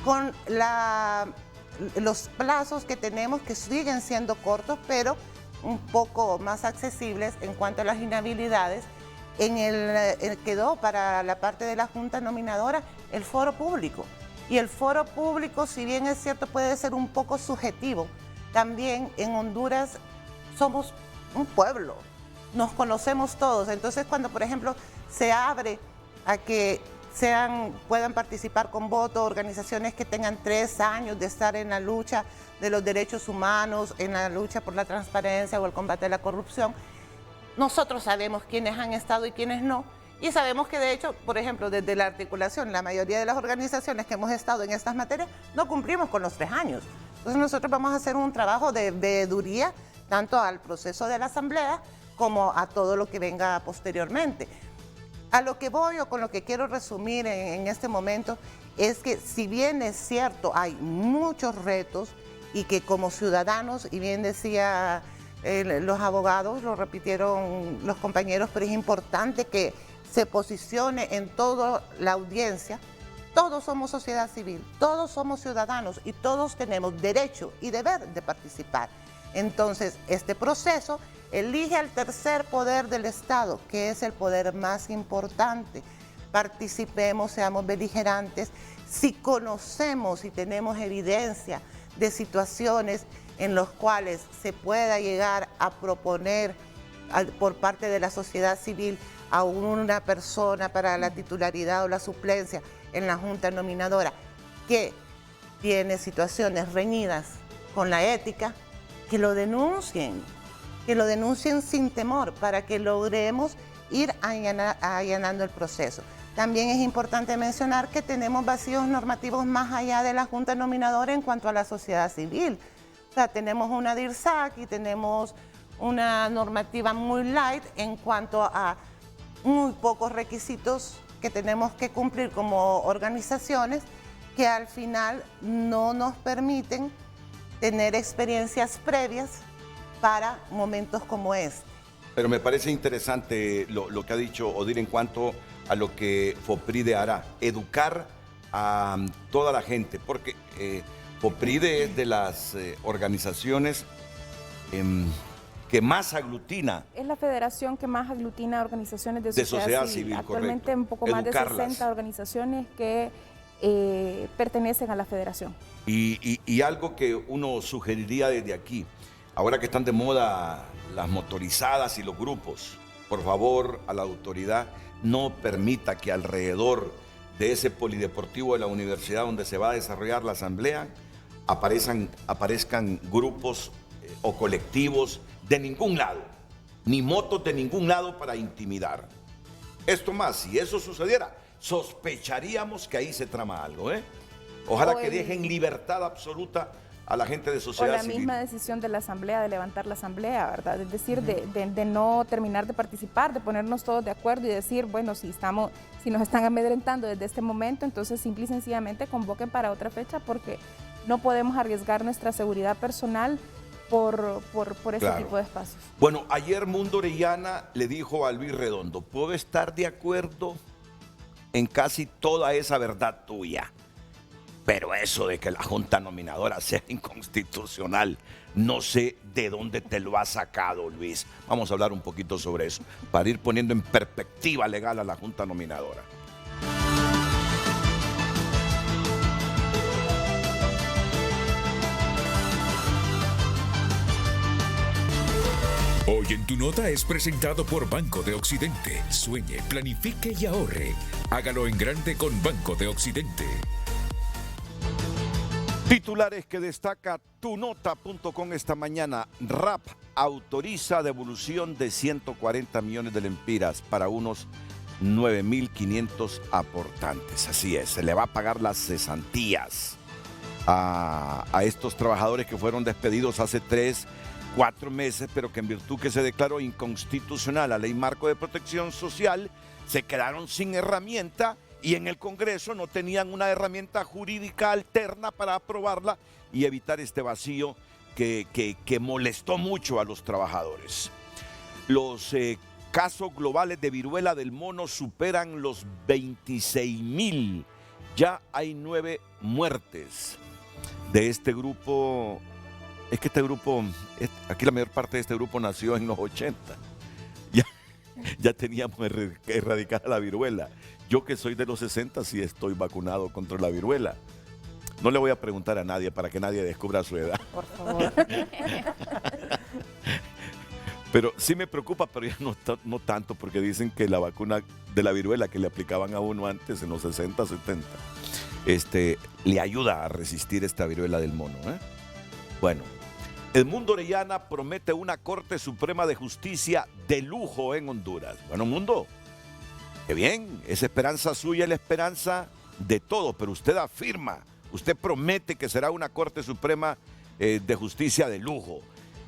Con los plazos que tenemos, que siguen siendo cortos, pero un poco más accesibles en cuanto a las inhabilidades, quedó para la parte de la Junta Nominadora el foro público. Y el foro público, si bien es cierto, puede ser un poco subjetivo. También en Honduras somos un pueblo, nos conocemos todos. Entonces, cuando, por ejemplo, se abre a que puedan participar con voto organizaciones que tengan 3 años de estar en la lucha de los derechos humanos, en la lucha por la transparencia o el combate a la corrupción, nosotros sabemos quiénes han estado y quiénes no, y sabemos que de hecho, por ejemplo, desde la articulación, la mayoría de las organizaciones que hemos estado en estas materias no cumplimos con los 3 años. Entonces nosotros vamos a hacer un trabajo de veeduría tanto al proceso de la Asamblea como a todo lo que venga posteriormente. A lo que voy, o con lo que quiero resumir en este momento, es que si bien es cierto, hay muchos retos y que como ciudadanos, y bien decía los abogados, lo repitieron los compañeros, pero es importante que se posicione en toda la audiencia. Todos somos sociedad civil, todos somos ciudadanos y todos tenemos derecho y deber de participar. Entonces, este proceso elige al tercer poder del Estado, que es el poder más importante. Participemos, seamos beligerantes. Si conocemos y tenemos evidencia de situaciones en las cuales se pueda llegar a proponer por parte de la sociedad civil a una persona para la titularidad o la suplencia en la Junta Nominadora que tiene situaciones reñidas con la ética, que lo denuncien sin temor para que logremos ir allanando el proceso. También es importante mencionar que tenemos vacíos normativos más allá de la Junta Nominadora en cuanto a la sociedad civil. O sea, tenemos una DIRSAC y tenemos una normativa muy light en cuanto a muy pocos requisitos que tenemos que cumplir como organizaciones que al final no nos permiten tener experiencias previas para momentos como este. Pero me parece interesante lo que ha dicho Odile en cuanto a lo que FOPRIDE hará, educar a toda la gente, porque FOPRIDE es de las organizaciones que más aglutina. Es la federación que más aglutina organizaciones de sociedad civil. Actualmente correcto. Un poco más Educarlas. de 60 organizaciones que pertenecen a la federación. Y algo que uno sugeriría desde aquí, ahora que están de moda las motorizadas y los grupos, por favor, a la autoridad, no permita que alrededor de ese polideportivo de la universidad donde se va a desarrollar la asamblea aparezcan grupos o colectivos de ningún lado, ni motos de ningún lado para intimidar. Esto más, si eso sucediera, sospecharíamos que ahí se trama algo, ¿eh? Ojalá que dejen libertad absoluta a la gente de O sociedad la civil. misma decisión de la asamblea, de levantar la asamblea, ¿verdad? Es decir, de no terminar de participar, de ponernos todos de acuerdo y decir, bueno, si nos están amedrentando desde este momento, entonces simple y sencillamente convoquen para otra fecha, porque no podemos arriesgar nuestra seguridad personal por ese Claro. tipo de espacios. Bueno, ayer Mundo Orellana le dijo a Luis Redondo, puedo estar de acuerdo en casi toda esa verdad tuya, pero eso de que la Junta Nominadora sea inconstitucional, no sé de dónde te lo has sacado, Luis. Vamos a hablar un poquito sobre eso, para ir poniendo en perspectiva legal a la Junta Nominadora. Hoy en Tu Nota es presentado por Banco de Occidente. Sueñe, planifique y ahorre. Hágalo en grande con Banco de Occidente. Titulares que destaca tunota.com esta mañana. RAP autoriza devolución de 140 millones de lempiras para unos 9.500 aportantes. Así es, se le va a pagar las cesantías a estos trabajadores que fueron despedidos hace 3-4 meses, pero que en virtud que se declaró inconstitucional la Ley Marco de Protección Social, se quedaron sin herramienta y en el Congreso no tenían una herramienta jurídica alterna para aprobarla y evitar este vacío que molestó mucho a los trabajadores. Los casos globales de viruela del mono superan los 26.000. Ya hay 9 muertes de este grupo. Es que este grupo, aquí la mayor parte de este grupo nació en los 80. Ya teníamos erradicada la viruela. Yo que soy de los 60 sí estoy vacunado contra la viruela. No le voy a preguntar a nadie para que nadie descubra su edad. Por favor. Pero sí me preocupa, pero ya no tanto, porque dicen que la vacuna de la viruela que le aplicaban a uno antes, en los 60, 70, le ayuda a resistir esta viruela del mono, ¿eh? Bueno, el Mundo Orellana promete una Corte Suprema de Justicia de lujo en Honduras. Bueno, Mundo, qué bien, es esperanza suya, la esperanza de todo, pero usted afirma, usted promete que será una Corte Suprema de Justicia de lujo.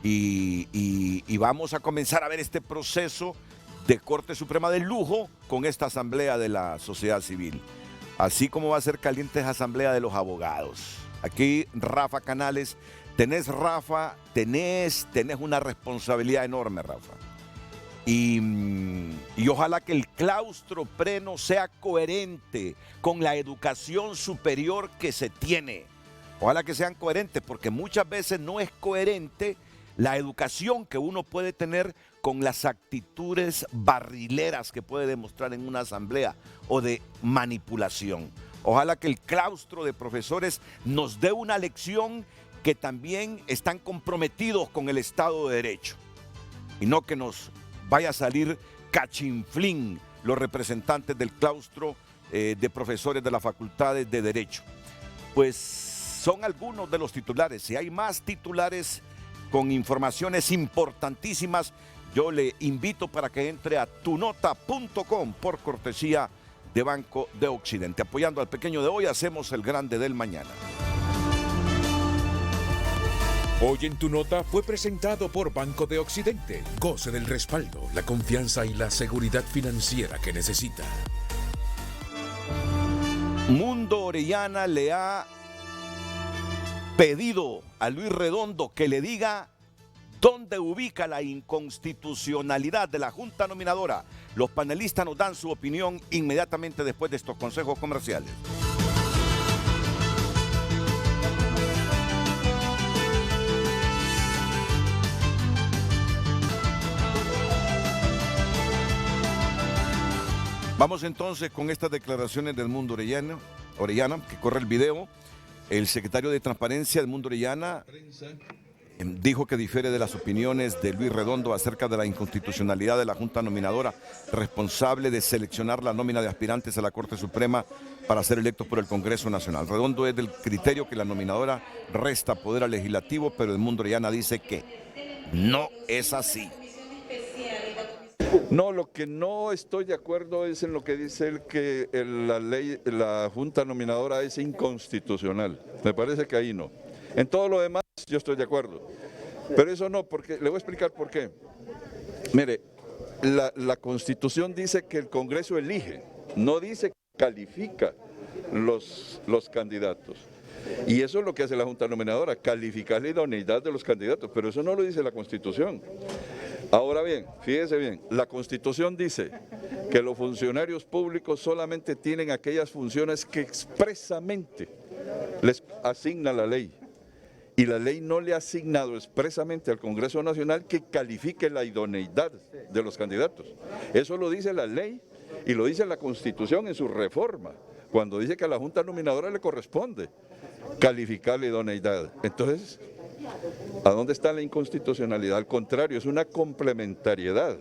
Y vamos a comenzar a ver este proceso de Corte Suprema de lujo con esta asamblea de la sociedad civil. Así como va a ser caliente esa asamblea de los abogados. Aquí Rafa Canales, tenés una responsabilidad enorme, Rafa. Y ojalá que el claustro pleno sea coherente con la educación superior que se tiene. Ojalá que sean coherentes, porque muchas veces no es coherente la educación que uno puede tener con las actitudes barrileras que puede demostrar en una asamblea o de manipulación. Ojalá que el claustro de profesores nos dé una lección que también están comprometidos con el Estado de Derecho y no que nos vaya a salir cachinflín los representantes del claustro de profesores de las facultades de Derecho. Pues son algunos de los titulares. Si hay más titulares con informaciones importantísimas, yo le invito para que entre a tunota.com por cortesía de Banco de Occidente. Apoyando al pequeño de hoy, hacemos el grande del mañana. Hoy en Tu Nota fue presentado por Banco de Occidente. Goce del respaldo, la confianza y la seguridad financiera que necesita. Mundo Orellana le ha pedido a Luis Redondo que le diga dónde ubica la inconstitucionalidad de la Junta Nominadora. Los panelistas nos dan su opinión inmediatamente después de estos consejos comerciales. Vamos entonces con estas declaraciones del Mundo Orellana, que corre el video. El secretario de Transparencia del Mundo Orellana dijo que difiere de las opiniones de Luis Redondo acerca de la inconstitucionalidad de la Junta Nominadora responsable de seleccionar la nómina de aspirantes a la Corte Suprema para ser electos por el Congreso Nacional. Redondo es del criterio que la nominadora resta poder al legislativo, pero el Mundo Orellana dice que no es así. No, lo que no estoy de acuerdo es en lo que dice él que la Junta Nominadora es inconstitucional. Me parece que ahí no. En todo lo demás yo estoy de acuerdo. Pero eso no, porque le voy a explicar por qué. Mire, la Constitución dice que el Congreso elige, no dice que califica los candidatos. Y eso es lo que hace la Junta Nominadora, calificar la idoneidad de los candidatos, pero eso no lo dice la Constitución. Ahora bien, fíjese bien, la Constitución dice que los funcionarios públicos solamente tienen aquellas funciones que expresamente les asigna la ley. Y la ley no le ha asignado expresamente al Congreso Nacional que califique la idoneidad de los candidatos. Eso lo dice la ley y lo dice la Constitución en su reforma, cuando dice que a la Junta Nominadora le corresponde calificar la idoneidad. Entonces, ¿a dónde está la inconstitucionalidad? Al contrario, es una complementariedad.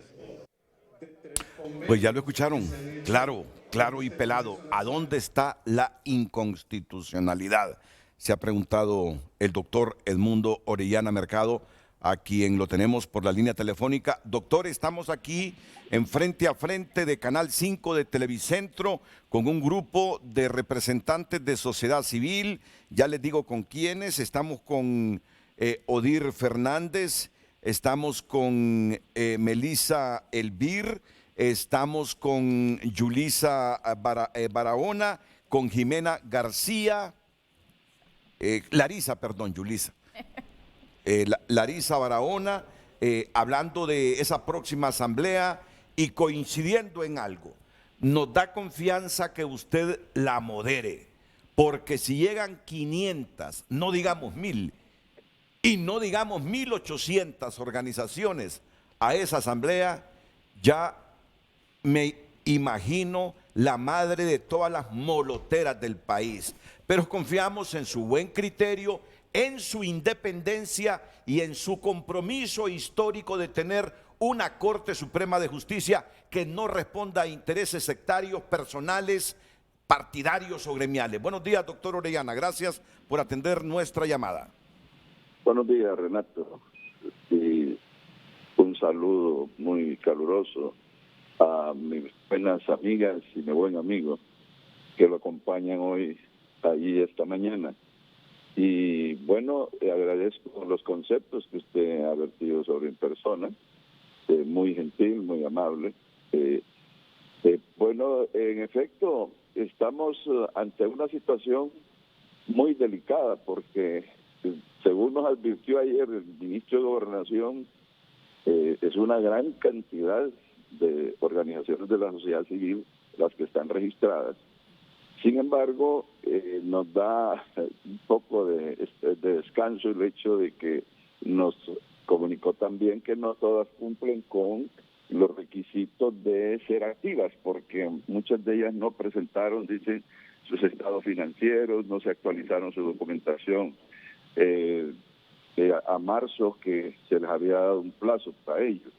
Pues ya lo escucharon, claro y pelado. ¿A dónde está la inconstitucionalidad? Se ha preguntado el doctor Edmundo Orellana Mercado, a quien lo tenemos por la línea telefónica. Doctor, estamos aquí en Frente a Frente de Canal 5 de Televicentro con un grupo de representantes de sociedad civil. Ya les digo con quiénes. Estamos con Odir Fernández, estamos con Melissa Elvir, estamos con Yulisa Barahona, con Jimena García, Larisa Barahona, hablando de esa próxima asamblea y coincidiendo en algo. Nos da confianza que usted la modere, porque si llegan 500, no digamos 1000, y no digamos 1800 organizaciones a esa asamblea, ya me imagino la madre de todas las moloteras del país. Pero confiamos en su buen criterio, en su independencia y en su compromiso histórico de tener una Corte Suprema de Justicia que no responda a intereses sectarios, personales, partidarios o gremiales. Buenos días, doctor Orellana. Gracias por atender nuestra llamada. Buenos días, Renato. Y un saludo muy caluroso a mis buenas amigas y mi buen amigo que lo acompañan hoy, allí esta mañana. Y bueno, agradezco los conceptos que usted ha vertido sobre mi persona, muy gentil, muy amable. Bueno, en efecto, estamos ante una situación muy delicada porque, según nos advirtió ayer el ministro de Gobernación, es una gran cantidad de organizaciones de la sociedad civil las que están registradas. Sin embargo, nos da un poco de descanso el hecho de que nos comunicó también que no todas cumplen con los requisitos de ser activas, porque muchas de ellas no presentaron, dicen, sus estados financieros, no se actualizaron su documentación a marzo, que se les había dado un plazo para ellos.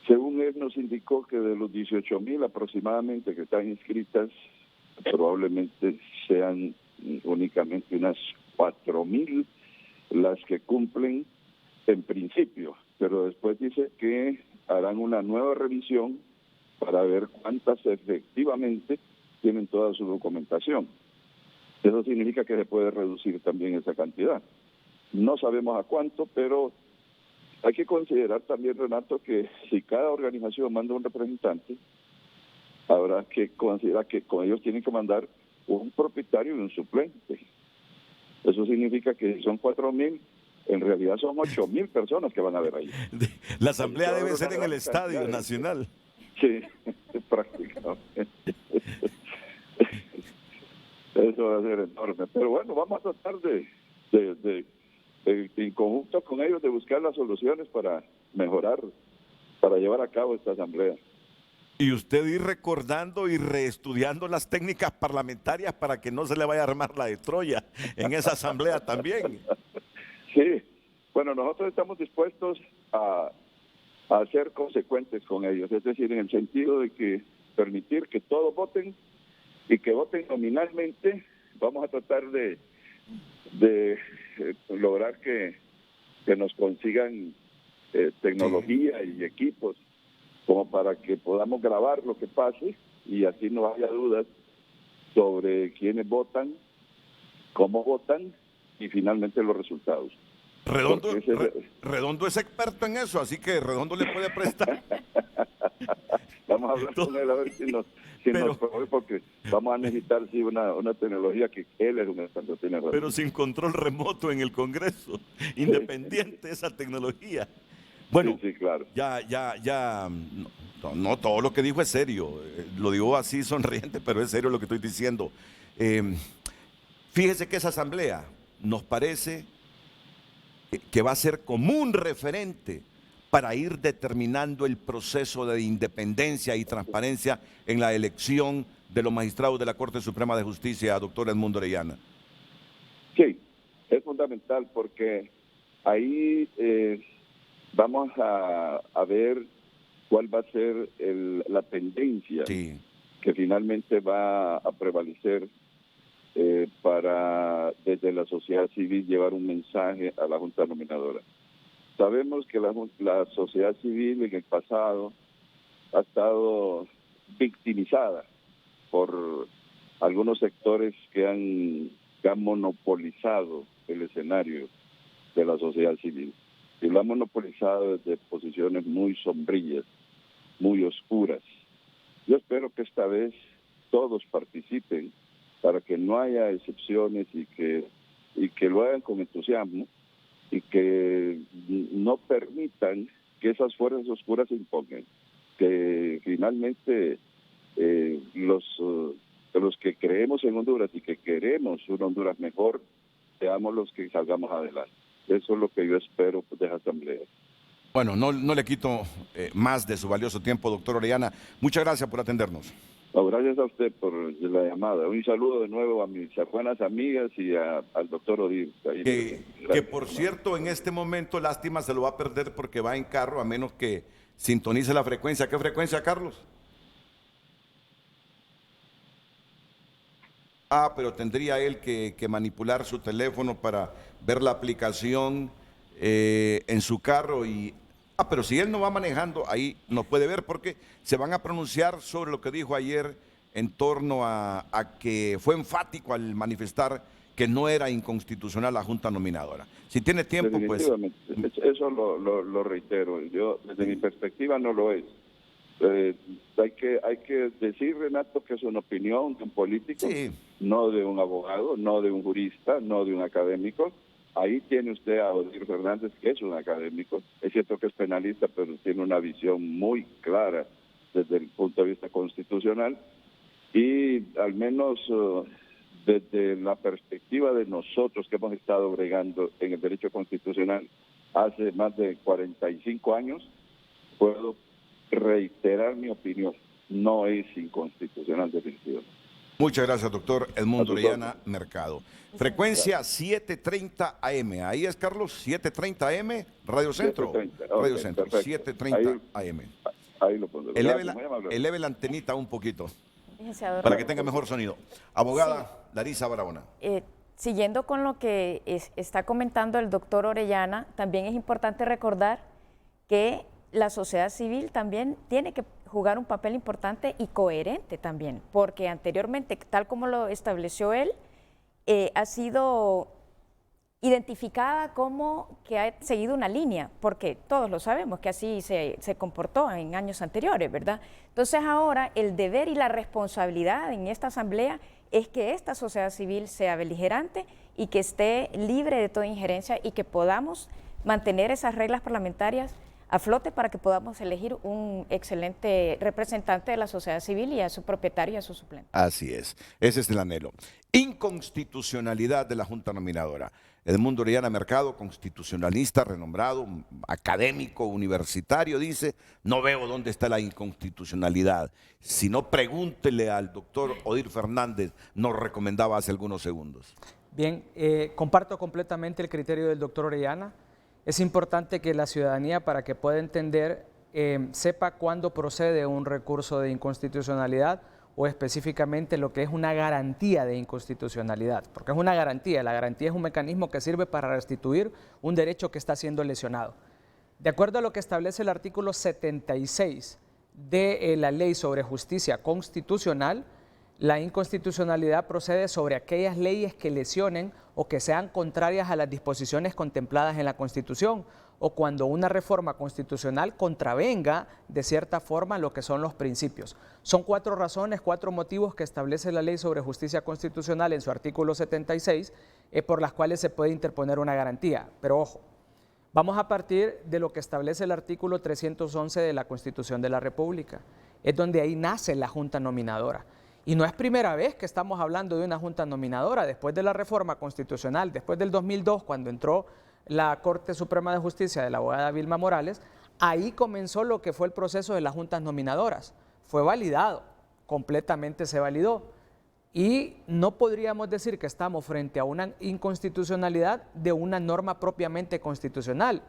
Según él nos indicó que de los 18,000 aproximadamente que están inscritas, probablemente sean únicamente unas 4,000 las que cumplen en principio, pero después dice que harán una nueva revisión para ver cuántas efectivamente tienen toda su documentación. Eso significa que se puede reducir también esa cantidad. No sabemos a cuánto, pero hay que considerar también, Renato, que si cada organización manda un representante, habrá que considerar que con ellos tienen que mandar un propietario y un suplente. Eso significa que si son 4,000, en realidad son 8,000 personas que van a ver ahí. La asamblea debe ser en el Estadio Nacional. Sí, prácticamente. Eso va a ser enorme. Pero bueno, vamos a tratar de en conjunto con ellos de buscar las soluciones para mejorar, para llevar a cabo esta asamblea. Y usted ir recordando y reestudiando las técnicas parlamentarias para que no se le vaya a armar la de Troya en esa asamblea también. Sí, bueno, nosotros estamos dispuestos a ser consecuentes con ellos, es decir, en el sentido de que permitir que todos voten y que voten nominalmente. Vamos a tratar de lograr que nos consigan tecnología y equipos como para que podamos grabar lo que pase y así no haya dudas sobre quiénes votan, cómo votan y finalmente los resultados. Redondo es experto en eso, así que Redondo le puede prestar. Vamos a hablar con él a ver si nos provee, porque vamos a necesitar sí una tecnología que él es un experto, tiene razón. Pero sin control remoto en el Congreso, independiente de esa tecnología. Bueno, sí, claro. No, todo lo que dijo es serio. Lo digo así sonriente, pero es serio lo que estoy diciendo. Fíjese que esa asamblea nos parece que va a ser como un referente para ir determinando el proceso de independencia y transparencia en la elección de los magistrados de la Corte Suprema de Justicia, doctor Edmundo Orellana. Sí, es fundamental porque ahí vamos a ver cuál va a ser la tendencia que finalmente va a prevalecer para desde la sociedad civil llevar un mensaje a la Junta Nominadora. Sabemos que la sociedad civil en el pasado ha estado victimizada por algunos sectores que han monopolizado el escenario de la sociedad civil. Y lo han monopolizado desde posiciones muy sombrías, muy oscuras. Yo espero que esta vez todos participen para que no haya excepciones y que lo hagan con entusiasmo y que no permitan que esas fuerzas oscuras se impongan, que finalmente los que creemos en Honduras y que queremos una Honduras mejor, seamos los que salgamos adelante. Eso es lo que yo espero de esa asamblea. Bueno, no le quito más de su valioso tiempo, doctor Orellana. Muchas gracias por atendernos. No, gracias a usted por la llamada. Un saludo de nuevo a mis buenas amigas y al doctor Odir. Que por cierto, en este momento, lástima, se lo va a perder porque va en carro, a menos que sintonice la frecuencia. ¿Qué frecuencia, Carlos? Pero tendría él que manipular su teléfono para ver la aplicación en su carro y... pero si él no va manejando, ahí no puede ver porque se van a pronunciar sobre lo que dijo ayer en torno a que fue enfático al manifestar que no era inconstitucional la Junta Nominadora. Si tiene tiempo, pues... Eso lo reitero. Yo, desde mi perspectiva, no lo es. Hay que decir, Renato, que es una opinión de un político, no de un abogado, no de un jurista, no de un académico. Ahí tiene usted a Odir Fernández, que es un académico. Es cierto que es penalista, pero tiene una visión muy clara desde el punto de vista constitucional. Y al menos desde la perspectiva de nosotros que hemos estado bregando en el derecho constitucional hace más de 45 años, puedo reiterar mi opinión. No es inconstitucional definitivamente. Muchas gracias, doctor Edmundo Orellana Mercado. Frecuencia 730 AM. Ahí es, Carlos, 730 AM, Radio Centro. 730. Radio Centro, perfecto. 730 AM. Ahí lo pondré. Eleve la antenita un poquito para que tenga mejor sonido. Abogada Larisa Barahona. Siguiendo con lo que está comentando el doctor Orellana, también es importante recordar que la sociedad civil también tiene que jugar un papel importante y coherente también, porque anteriormente, tal como lo estableció él, ha sido identificada como que ha seguido una línea, porque todos lo sabemos que así se comportó en años anteriores, ¿verdad? Entonces ahora el deber y la responsabilidad en esta asamblea es que esta sociedad civil sea beligerante y que esté libre de toda injerencia y que podamos mantener esas reglas parlamentarias a flote para que podamos elegir un excelente representante de la sociedad civil y a su propietario y a su suplente. Así es, ese es el anhelo. Inconstitucionalidad de la Junta Nominadora. Edmundo Orellana Mercado, constitucionalista, renombrado, académico, universitario, dice, no veo dónde está la inconstitucionalidad. Si no, pregúntele al doctor Odir Fernández, nos recomendaba hace algunos segundos. Bien, comparto completamente el criterio del doctor Orellana. Es importante que la ciudadanía, para que pueda entender, sepa cuándo procede un recurso de inconstitucionalidad o específicamente lo que es una garantía de inconstitucionalidad, porque es una garantía. La garantía es un mecanismo que sirve para restituir un derecho que está siendo lesionado. De acuerdo a lo que establece el artículo 76 de la Ley sobre Justicia Constitucional, La inconstitucionalidad procede sobre aquellas leyes que lesionen o que sean contrarias a las disposiciones contempladas en la Constitución o cuando una reforma constitucional contravenga de cierta forma lo que son los principios. Son 4 razones, 4 motivos que establece la Ley sobre Justicia Constitucional en su artículo 76 por las cuales se puede interponer una garantía. Pero ojo, vamos a partir de lo que establece el artículo 311 de la Constitución de la República. Es donde ahí nace la Junta Nominadora. Y no es primera vez que estamos hablando de una Junta Nominadora. Después de la reforma constitucional, después del 2002, cuando entró la Corte Suprema de Justicia de la abogada Vilma Morales, ahí comenzó lo que fue el proceso de las juntas nominadoras. Fue validado, completamente se validó. Y no podríamos decir que estamos frente a una inconstitucionalidad de una norma propiamente constitucional.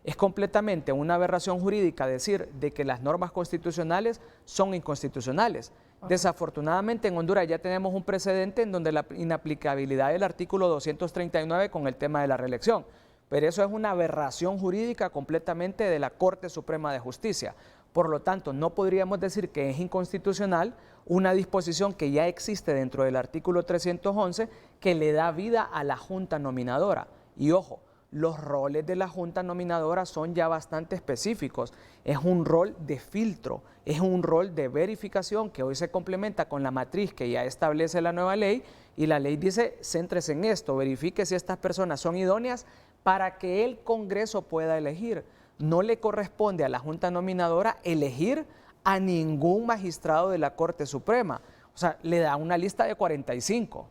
Es completamente una aberración jurídica decir de que las normas constitucionales son inconstitucionales. Desafortunadamente en Honduras ya tenemos un precedente en donde la inaplicabilidad del artículo 239 con el tema de la reelección. Pero eso es una aberración jurídica completamente de la Corte Suprema de Justicia. Por lo tanto, no podríamos decir que es inconstitucional una disposición que ya existe dentro del artículo 311 que le da vida a la Junta Nominadora. Y ojo, los roles de la Junta Nominadora son ya bastante específicos. Es un rol de filtro, es un rol de verificación que hoy se complementa con la matriz que ya establece la nueva ley y la ley dice, céntrese en esto, verifique si estas personas son idóneas para que el Congreso pueda elegir. No le corresponde a la Junta Nominadora elegir a ningún magistrado de la Corte Suprema. O sea, le da una lista de 45.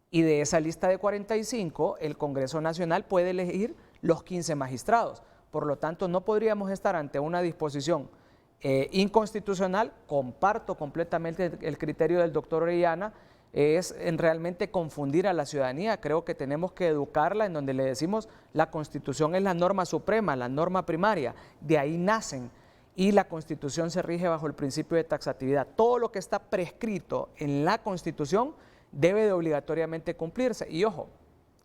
Y de esa lista de 45, el Congreso Nacional puede elegir los 15 magistrados. Por lo tanto, no podríamos estar ante una disposición inconstitucional. Comparto completamente el criterio del doctor Orellana, es en realmente confundir a la ciudadanía. Creo que tenemos que educarla en donde le decimos la Constitución es la norma suprema, la norma primaria, de ahí nacen y la Constitución se rige bajo el principio de taxatividad. Todo lo que está prescrito en la Constitución debe de obligatoriamente cumplirse. Y ojo,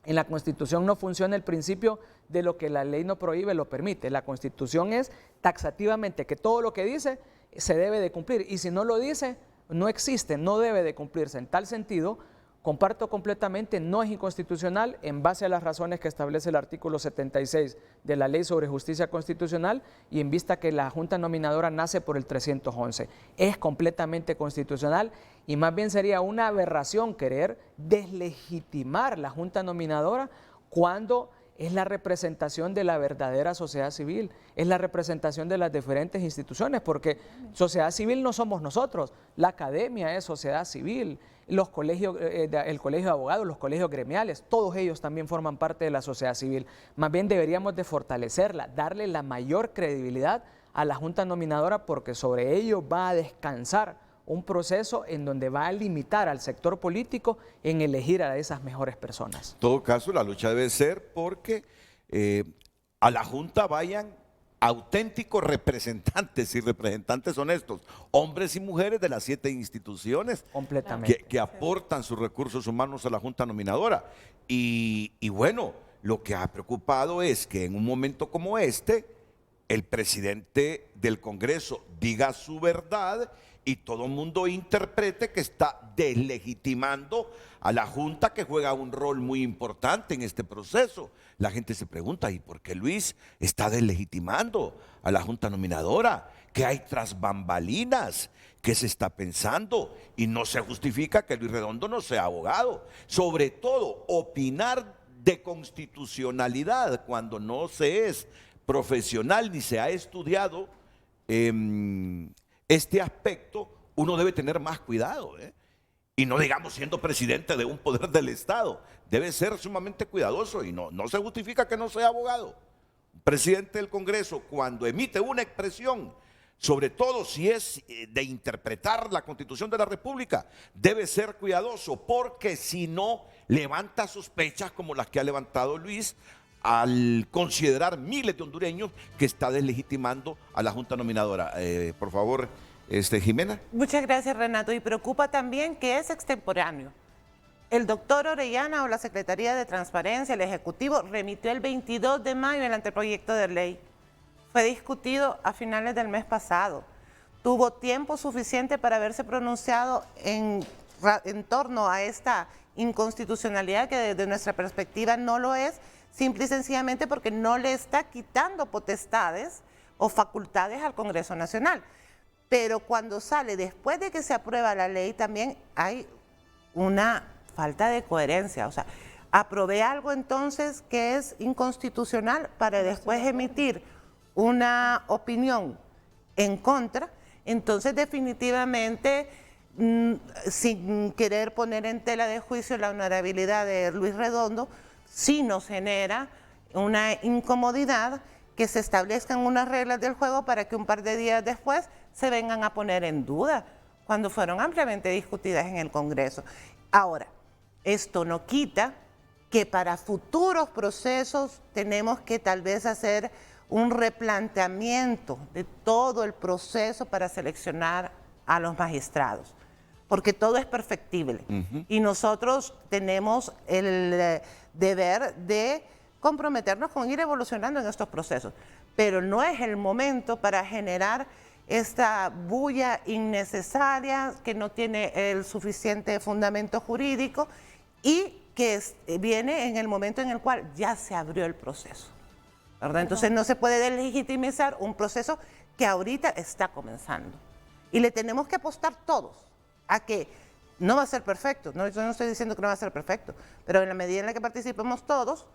en la Constitución no funciona el principio de lo que la ley no prohíbe, lo permite. La Constitución es taxativamente que todo lo que dice se debe de cumplir y si no lo dice, no existe, no debe de cumplirse. En tal sentido, comparto completamente, no es inconstitucional en base a las razones que establece el artículo 76 de la Ley sobre Justicia Constitucional y en vista que la Junta Nominadora nace por el 311. Es completamente constitucional y más bien sería una aberración querer deslegitimar la Junta Nominadora cuando es la representación de la verdadera sociedad civil, es la representación de las diferentes instituciones, porque sociedad civil no somos nosotros, la academia es sociedad civil, los colegios, el colegio de abogados, los colegios gremiales, todos ellos también forman parte de la sociedad civil. Más bien deberíamos de fortalecerla, darle la mayor credibilidad a la Junta Nominadora porque sobre ello va a descansar un proceso en donde va a limitar al sector político en elegir a esas mejores personas. En todo caso, la lucha debe ser porque a la Junta vayan auténticos representantes y representantes honestos, hombres y mujeres de las 7 instituciones que aportan sus recursos humanos a la Junta Nominadora. Y bueno, lo que ha preocupado es que en un momento como este, el presidente del Congreso diga su verdad y todo el mundo interprete que está deslegitimando a la Junta que juega un rol muy importante en este proceso. La gente se pregunta, ¿y por qué Luis está deslegitimando a la Junta Nominadora? ¿Qué hay tras bambalinas? ¿Qué se está pensando? Y no se justifica que Luis Redondo no sea abogado. Sobre todo, opinar de constitucionalidad cuando no se es profesional ni se ha estudiado este aspecto, uno debe tener más cuidado, y no digamos siendo presidente de un poder del Estado, debe ser sumamente cuidadoso y no se justifica que no sea abogado. Un presidente del Congreso cuando emite una expresión, sobre todo si es de interpretar la Constitución de la República, debe ser cuidadoso porque si no levanta sospechas como las que ha levantado Luis al considerar miles de hondureños que está deslegitimando a la Junta Nominadora. Por favor, Jimena. Muchas gracias, Renato. Y preocupa también que es extemporáneo. El doctor Orellana o la Secretaría de Transparencia, el Ejecutivo, remitió el 22 de mayo el anteproyecto de ley. Fue discutido a finales del mes pasado. Tuvo tiempo suficiente para haberse pronunciado en en torno a esta inconstitucionalidad que desde nuestra perspectiva no lo es, simple y sencillamente porque no le está quitando potestades o facultades al Congreso Nacional. Pero cuando sale después de que se aprueba la ley también hay una falta de coherencia. O sea, aprobé algo entonces que es inconstitucional para después emitir una opinión en contra. Entonces definitivamente, sin querer poner en tela de juicio la honorabilidad de Luis Redondo, sí nos genera una incomodidad que se establezcan unas reglas del juego para que un par de días después se vengan a poner en duda cuando fueron ampliamente discutidas en el Congreso. Ahora, esto no quita que para futuros procesos tenemos que tal vez hacer un replanteamiento de todo el proceso para seleccionar a los magistrados, porque todo es perfectible. Y nosotros tenemos el deber de comprometernos con ir evolucionando en estos procesos, pero no es el momento para generar esta bulla innecesaria que no tiene el suficiente fundamento jurídico y que viene en el momento en el cual ya se abrió el proceso, ¿verdad? Entonces no se puede deslegitimizar un proceso que ahorita está comenzando. Y le tenemos que apostar todos a que no va a ser perfecto. No, yo no estoy diciendo que no va a ser perfecto, pero en la medida en la que participemos todos,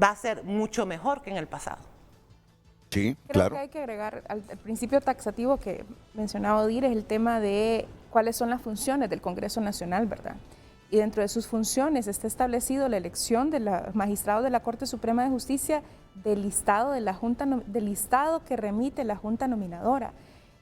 va a ser mucho mejor que en el pasado. Sí, Creo claro. que hay que agregar al principio taxativo que mencionaba Odir, es el tema de cuáles son las funciones del Congreso Nacional, ¿verdad? Y dentro de sus funciones está establecido la elección de los magistrados de la Corte Suprema de Justicia del listado, del listado que remite la Junta Nominadora.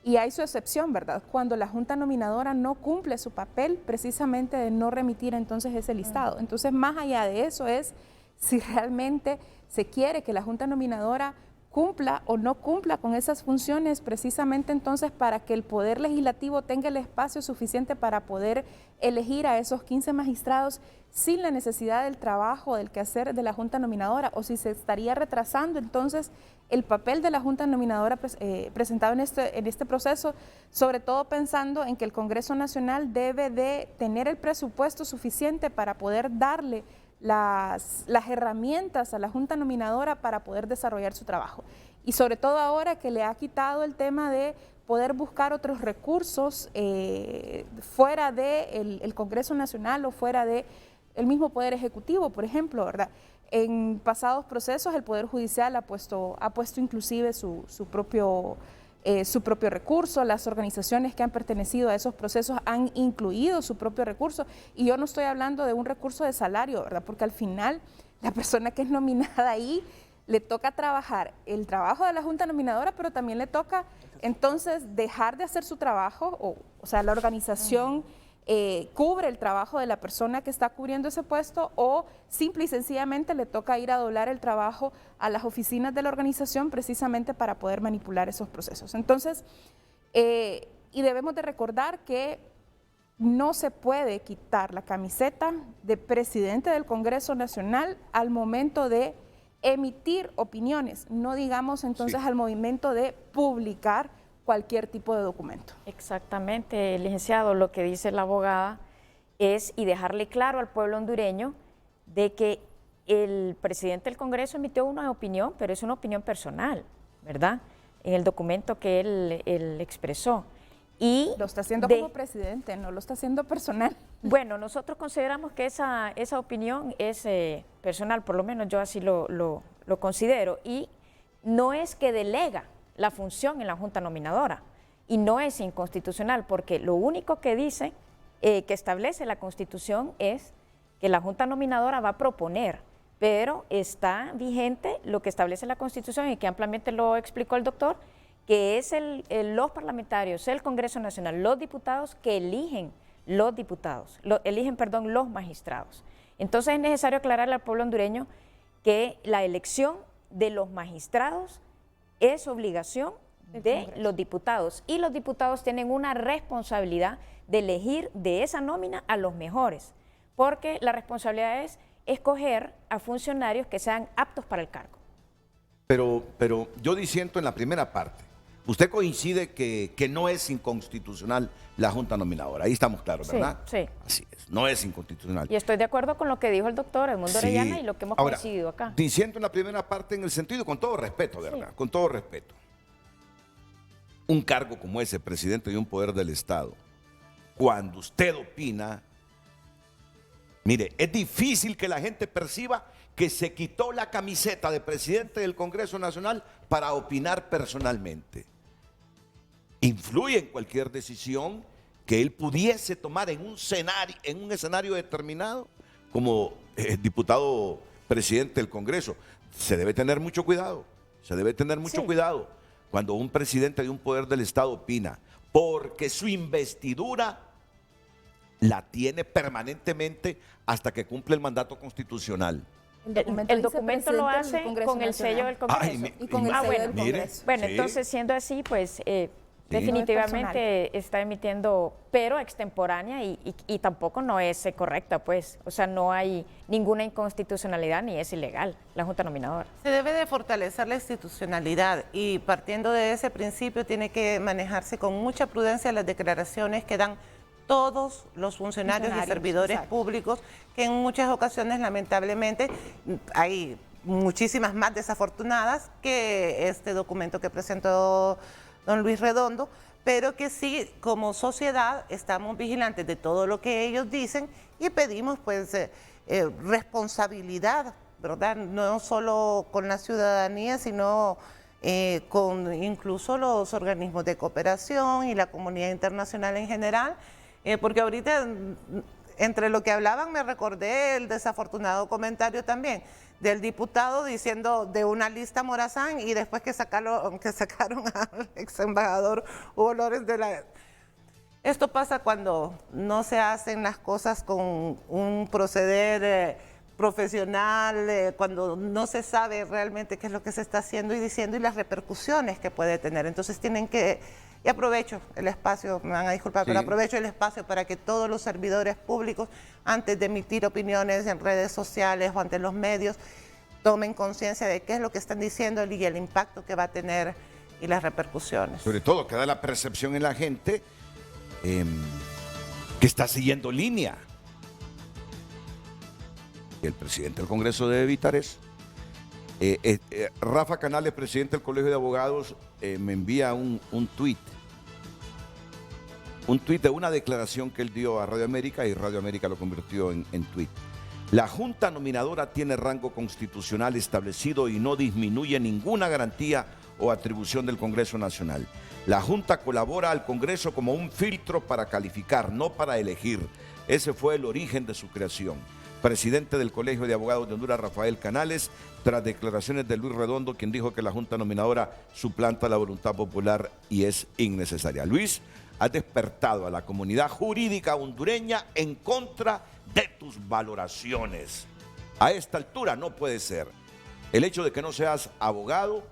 Y hay su excepción, ¿verdad? Cuando la Junta Nominadora no cumple su papel precisamente de no remitir entonces ese listado. Entonces, más allá de eso es si realmente se quiere que la Junta Nominadora cumpla o no cumpla con esas funciones precisamente entonces para que el Poder Legislativo tenga el espacio suficiente para poder elegir a esos 15 magistrados sin la necesidad del trabajo, del quehacer de la Junta Nominadora, o si se estaría retrasando entonces el papel de la Junta Nominadora presentado en este proceso, sobre todo pensando en que el Congreso Nacional debe de tener el presupuesto suficiente para poder darle las herramientas a la Junta Nominadora para poder desarrollar su trabajo. Y sobre todo ahora que le ha quitado el tema de poder buscar otros recursos fuera del Congreso Nacional o fuera del mismo Poder Ejecutivo, por ejemplo, ¿verdad? En pasados procesos el Poder Judicial ha puesto inclusive su propio recurso, las organizaciones que han pertenecido a esos procesos han incluido su propio recurso, y yo no estoy hablando de un recurso de salario, ¿verdad? Porque al final la persona que es nominada ahí le toca trabajar el trabajo de la Junta Nominadora, pero también le toca entonces dejar de hacer su trabajo, o sea, la organización cubre el trabajo de la persona que está cubriendo ese puesto, o simple y sencillamente le toca ir a doblar el trabajo a las oficinas de la organización precisamente para poder manipular esos procesos. Entonces, y debemos de recordar que no se puede quitar la camiseta de presidente del Congreso Nacional al momento de emitir opiniones, no digamos entonces al momento de publicar cualquier tipo de documento. Exactamente, licenciado, lo que dice la abogada es, y dejarle claro al pueblo hondureño, de que el presidente del Congreso emitió una opinión, pero es una opinión personal, ¿verdad? En el documento que él expresó. Y lo está haciendo como presidente, no lo está haciendo personal. Bueno, nosotros consideramos que esa opinión es personal, por lo menos yo así lo considero, y no es que delega la función en la Junta Nominadora, y no es inconstitucional, porque lo único que dice, que establece la Constitución, es que la Junta Nominadora va a proponer, pero está vigente lo que establece la Constitución y que ampliamente lo explicó el doctor, que es los parlamentarios, el Congreso Nacional, los diputados que eligen los magistrados. Entonces es necesario aclararle al pueblo hondureño que la elección de los magistrados es obligación de los diputados, y los diputados tienen una responsabilidad de elegir de esa nómina a los mejores, porque la responsabilidad es escoger a funcionarios que sean aptos para el cargo. Pero yo disiento en la primera parte. Usted coincide que no es inconstitucional la Junta Nominadora. Ahí estamos claros, ¿verdad? Sí. Así es, no es inconstitucional. Y estoy de acuerdo con lo que dijo el doctor Edmundo Orellana y lo que hemos coincidido acá. Diciendo en la primera parte en el sentido, con todo respeto, ¿verdad? Con todo respeto. Un cargo como ese, presidente de un poder del Estado, cuando usted opina, mire, es difícil que la gente perciba que se quitó la camiseta de presidente del Congreso Nacional para opinar personalmente. Influye en cualquier decisión que él pudiese tomar en un escenario determinado como diputado presidente del Congreso. Se debe tener mucho cuidado, cuidado cuando un presidente de un poder del Estado opina, porque su investidura la tiene permanentemente hasta que cumple el mandato constitucional. El documento lo hace con el sello del Congreso. Y con el sello del Congreso. Bueno, entonces siendo así, pues definitivamente está emitiendo, pero extemporánea y tampoco no es correcta, pues. O sea, no hay ninguna inconstitucionalidad ni es ilegal la Junta Nominadora. Se debe de fortalecer la institucionalidad y partiendo de ese principio tiene que manejarse con mucha prudencia las declaraciones que dan todos los funcionarios y servidores públicos, que en muchas ocasiones lamentablemente hay muchísimas más desafortunadas que este documento que presentó don Luis Redondo, pero que sí, como sociedad, estamos vigilantes de todo lo que ellos dicen y pedimos pues responsabilidad, ¿verdad? No solo con la ciudadanía, sino con incluso los organismos de cooperación y la comunidad internacional en general, porque ahorita entre lo que hablaban me recordé el desafortunado comentario también del diputado diciendo de una lista Morazán y después que sacaron al ex embajador Hugo López de la... Esto pasa cuando no se hacen las cosas con un proceder profesional, cuando no se sabe realmente qué es lo que se está haciendo y diciendo y las repercusiones que puede tener. Entonces tienen que... Y aprovecho el espacio, me van a disculpar, pero aprovecho el espacio para que todos los servidores públicos, antes de emitir opiniones en redes sociales o ante los medios, tomen conciencia de qué es lo que están diciendo y el impacto que va a tener y las repercusiones. Sobre todo, queda la percepción en la gente que está siguiendo línea. Y el presidente del Congreso debe evitar eso. Rafa Canales, presidente del Colegio de Abogados, me envía un tuit de una declaración que él dio a Radio América y Radio América lo convirtió en tuit. La Junta Nominadora tiene rango constitucional establecido y no disminuye ninguna garantía o atribución del Congreso Nacional. La Junta colabora al Congreso como un filtro para calificar, no para elegir. Ese fue el origen de su creación. Presidente del Colegio de Abogados de Honduras, Rafael Canales, tras declaraciones de Luis Redondo, quien dijo que la Junta Nominadora suplanta la voluntad popular y es innecesaria. Luis, has despertado a la comunidad jurídica hondureña en contra de tus valoraciones. A esta altura no puede ser. El hecho de que no seas abogado,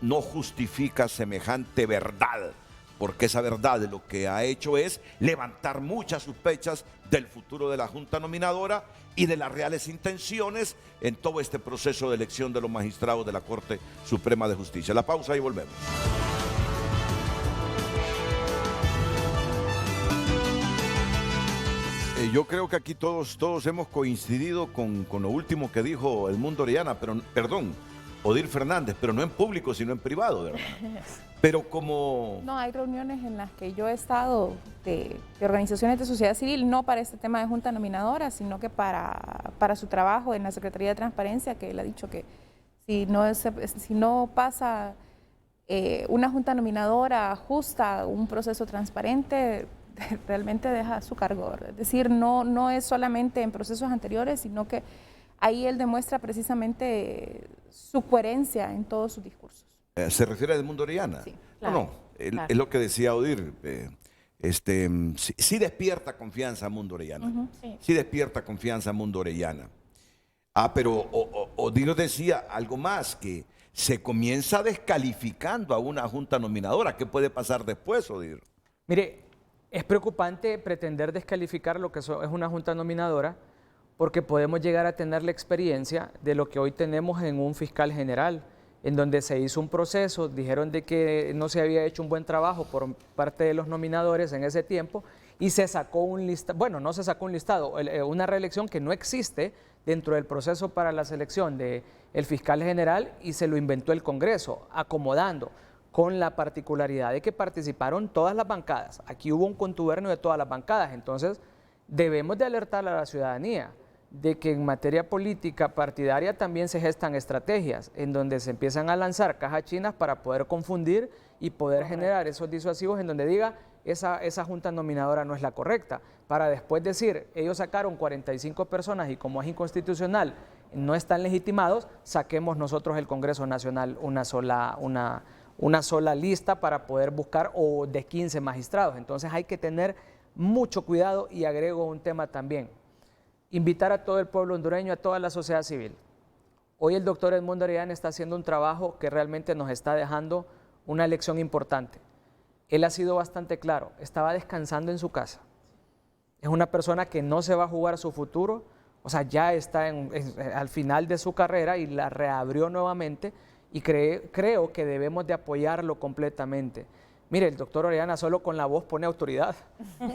no justifica semejante verdad, porque esa verdad lo que ha hecho es levantar muchas sospechas del futuro de la Junta Nominadora y de las reales intenciones en todo este proceso de elección de los magistrados de la Corte Suprema de Justicia. La pausa y volvemos. Yo creo que aquí todos hemos coincidido con lo último que dijo Edmundo Orellana, Odir Fernández, pero no en público, sino en privado, ¿verdad? Pero como... No, hay reuniones en las que yo he estado de organizaciones de sociedad civil, no para este tema de Junta Nominadora, sino que para su trabajo en la Secretaría de Transparencia, que él ha dicho que si no pasa una Junta Nominadora justa, un proceso transparente, realmente deja su cargo. Es decir, no es solamente en procesos anteriores, sino que ahí él demuestra precisamente su coherencia en todos sus discursos. ¿Se refiere a Edmundo Orellana? Sí, claro. Es lo que decía Odir. Sí despierta confianza a Mundo Orellana. Sí despierta confianza a Mundo Orellana. Pero Odir decía algo más, que se comienza descalificando a una Junta Nominadora. ¿Qué puede pasar después, Odir? Mire, es preocupante pretender descalificar lo que es una Junta Nominadora, porque podemos llegar a tener la experiencia de lo que hoy tenemos en un fiscal general, en donde se hizo un proceso, dijeron de que no se había hecho un buen trabajo por parte de los nominadores en ese tiempo y se sacó un listado, bueno, no se sacó un listado, una reelección que no existe dentro del proceso para la selección del fiscal general y se lo inventó el Congreso, acomodando, con la particularidad de que participaron todas las bancadas. Aquí hubo un contubernio de todas las bancadas, entonces debemos de alertar a la ciudadanía de que en materia política partidaria también se gestan estrategias en donde se empiezan a lanzar cajas chinas para poder confundir y poder generar esos disuasivos en donde diga esa junta nominadora no es la correcta, para después decir, ellos sacaron 45 personas y como es inconstitucional, no están legitimados, saquemos nosotros el Congreso Nacional una sola lista para poder buscar o de 15 magistrados. Entonces hay que tener mucho cuidado y agrego un tema también. Invitar a todo el pueblo hondureño, a toda la sociedad civil. Hoy el doctor Edmundo Orellana está haciendo un trabajo que realmente nos está dejando una lección importante. Él ha sido bastante claro, estaba descansando en su casa. Es una persona que no se va a jugar su futuro, o sea, ya está al final de su carrera y la reabrió nuevamente y creo que debemos de apoyarlo completamente. Mire, el doctor Orellana solo con la voz pone autoridad,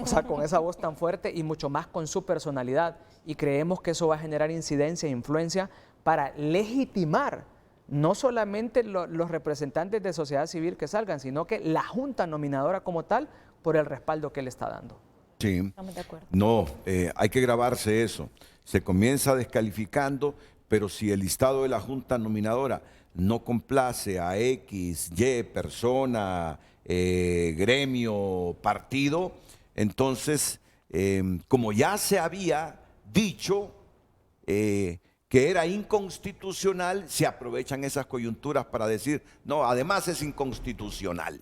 o sea, con esa voz tan fuerte y mucho más con su personalidad. Y creemos que eso va a generar incidencia e influencia para legitimar no solamente los representantes de sociedad civil que salgan, sino que la junta nominadora como tal por el respaldo que le está dando. Sí, Estamos de acuerdo. no, hay que grabarse eso. Se comienza descalificando, pero si el listado de la junta nominadora no complace a X, Y, persona, gremio, partido, entonces, como ya se había dicho que era inconstitucional, se aprovechan esas coyunturas para decir, no, además es inconstitucional.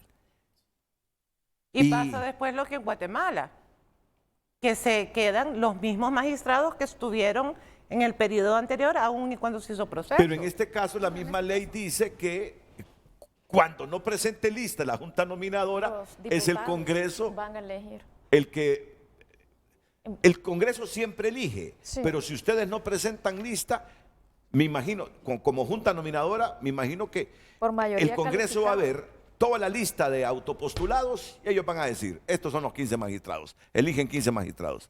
Y pasa después lo que en Guatemala, que se quedan los mismos magistrados que estuvieron en el periodo anterior, aún y cuando se hizo proceso. Pero en este caso la misma ley dice que cuando no presente lista la junta nominadora, es el Congreso van a elegir. El Congreso siempre elige, Sí. pero si ustedes no presentan lista, me imagino, como junta nominadora, me imagino que Por mayoría el Congreso va a calificada. ver toda la lista de autopostulados y ellos van a decir, estos son los 15 magistrados, eligen 15 magistrados.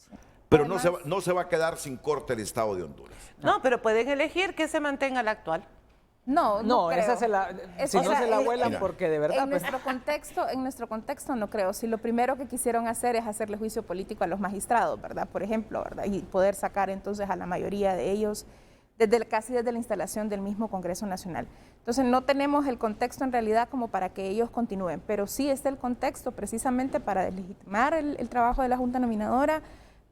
Pero no se va a quedar sin corte el Estado de Honduras. No, pero pueden elegir que se mantenga la actual. No, No, creo. esa si O no sea, se la vuelan porque de verdad... En nuestro contexto no creo. Si lo primero que quisieron hacer es hacerle juicio político a los magistrados, ¿verdad? Por ejemplo, ¿verdad? Y poder sacar entonces a la mayoría de ellos casi desde la instalación del mismo Congreso Nacional. Entonces no tenemos el contexto en realidad como para que ellos continúen, pero sí está el contexto precisamente para deslegitimar el trabajo de la Junta Nominadora,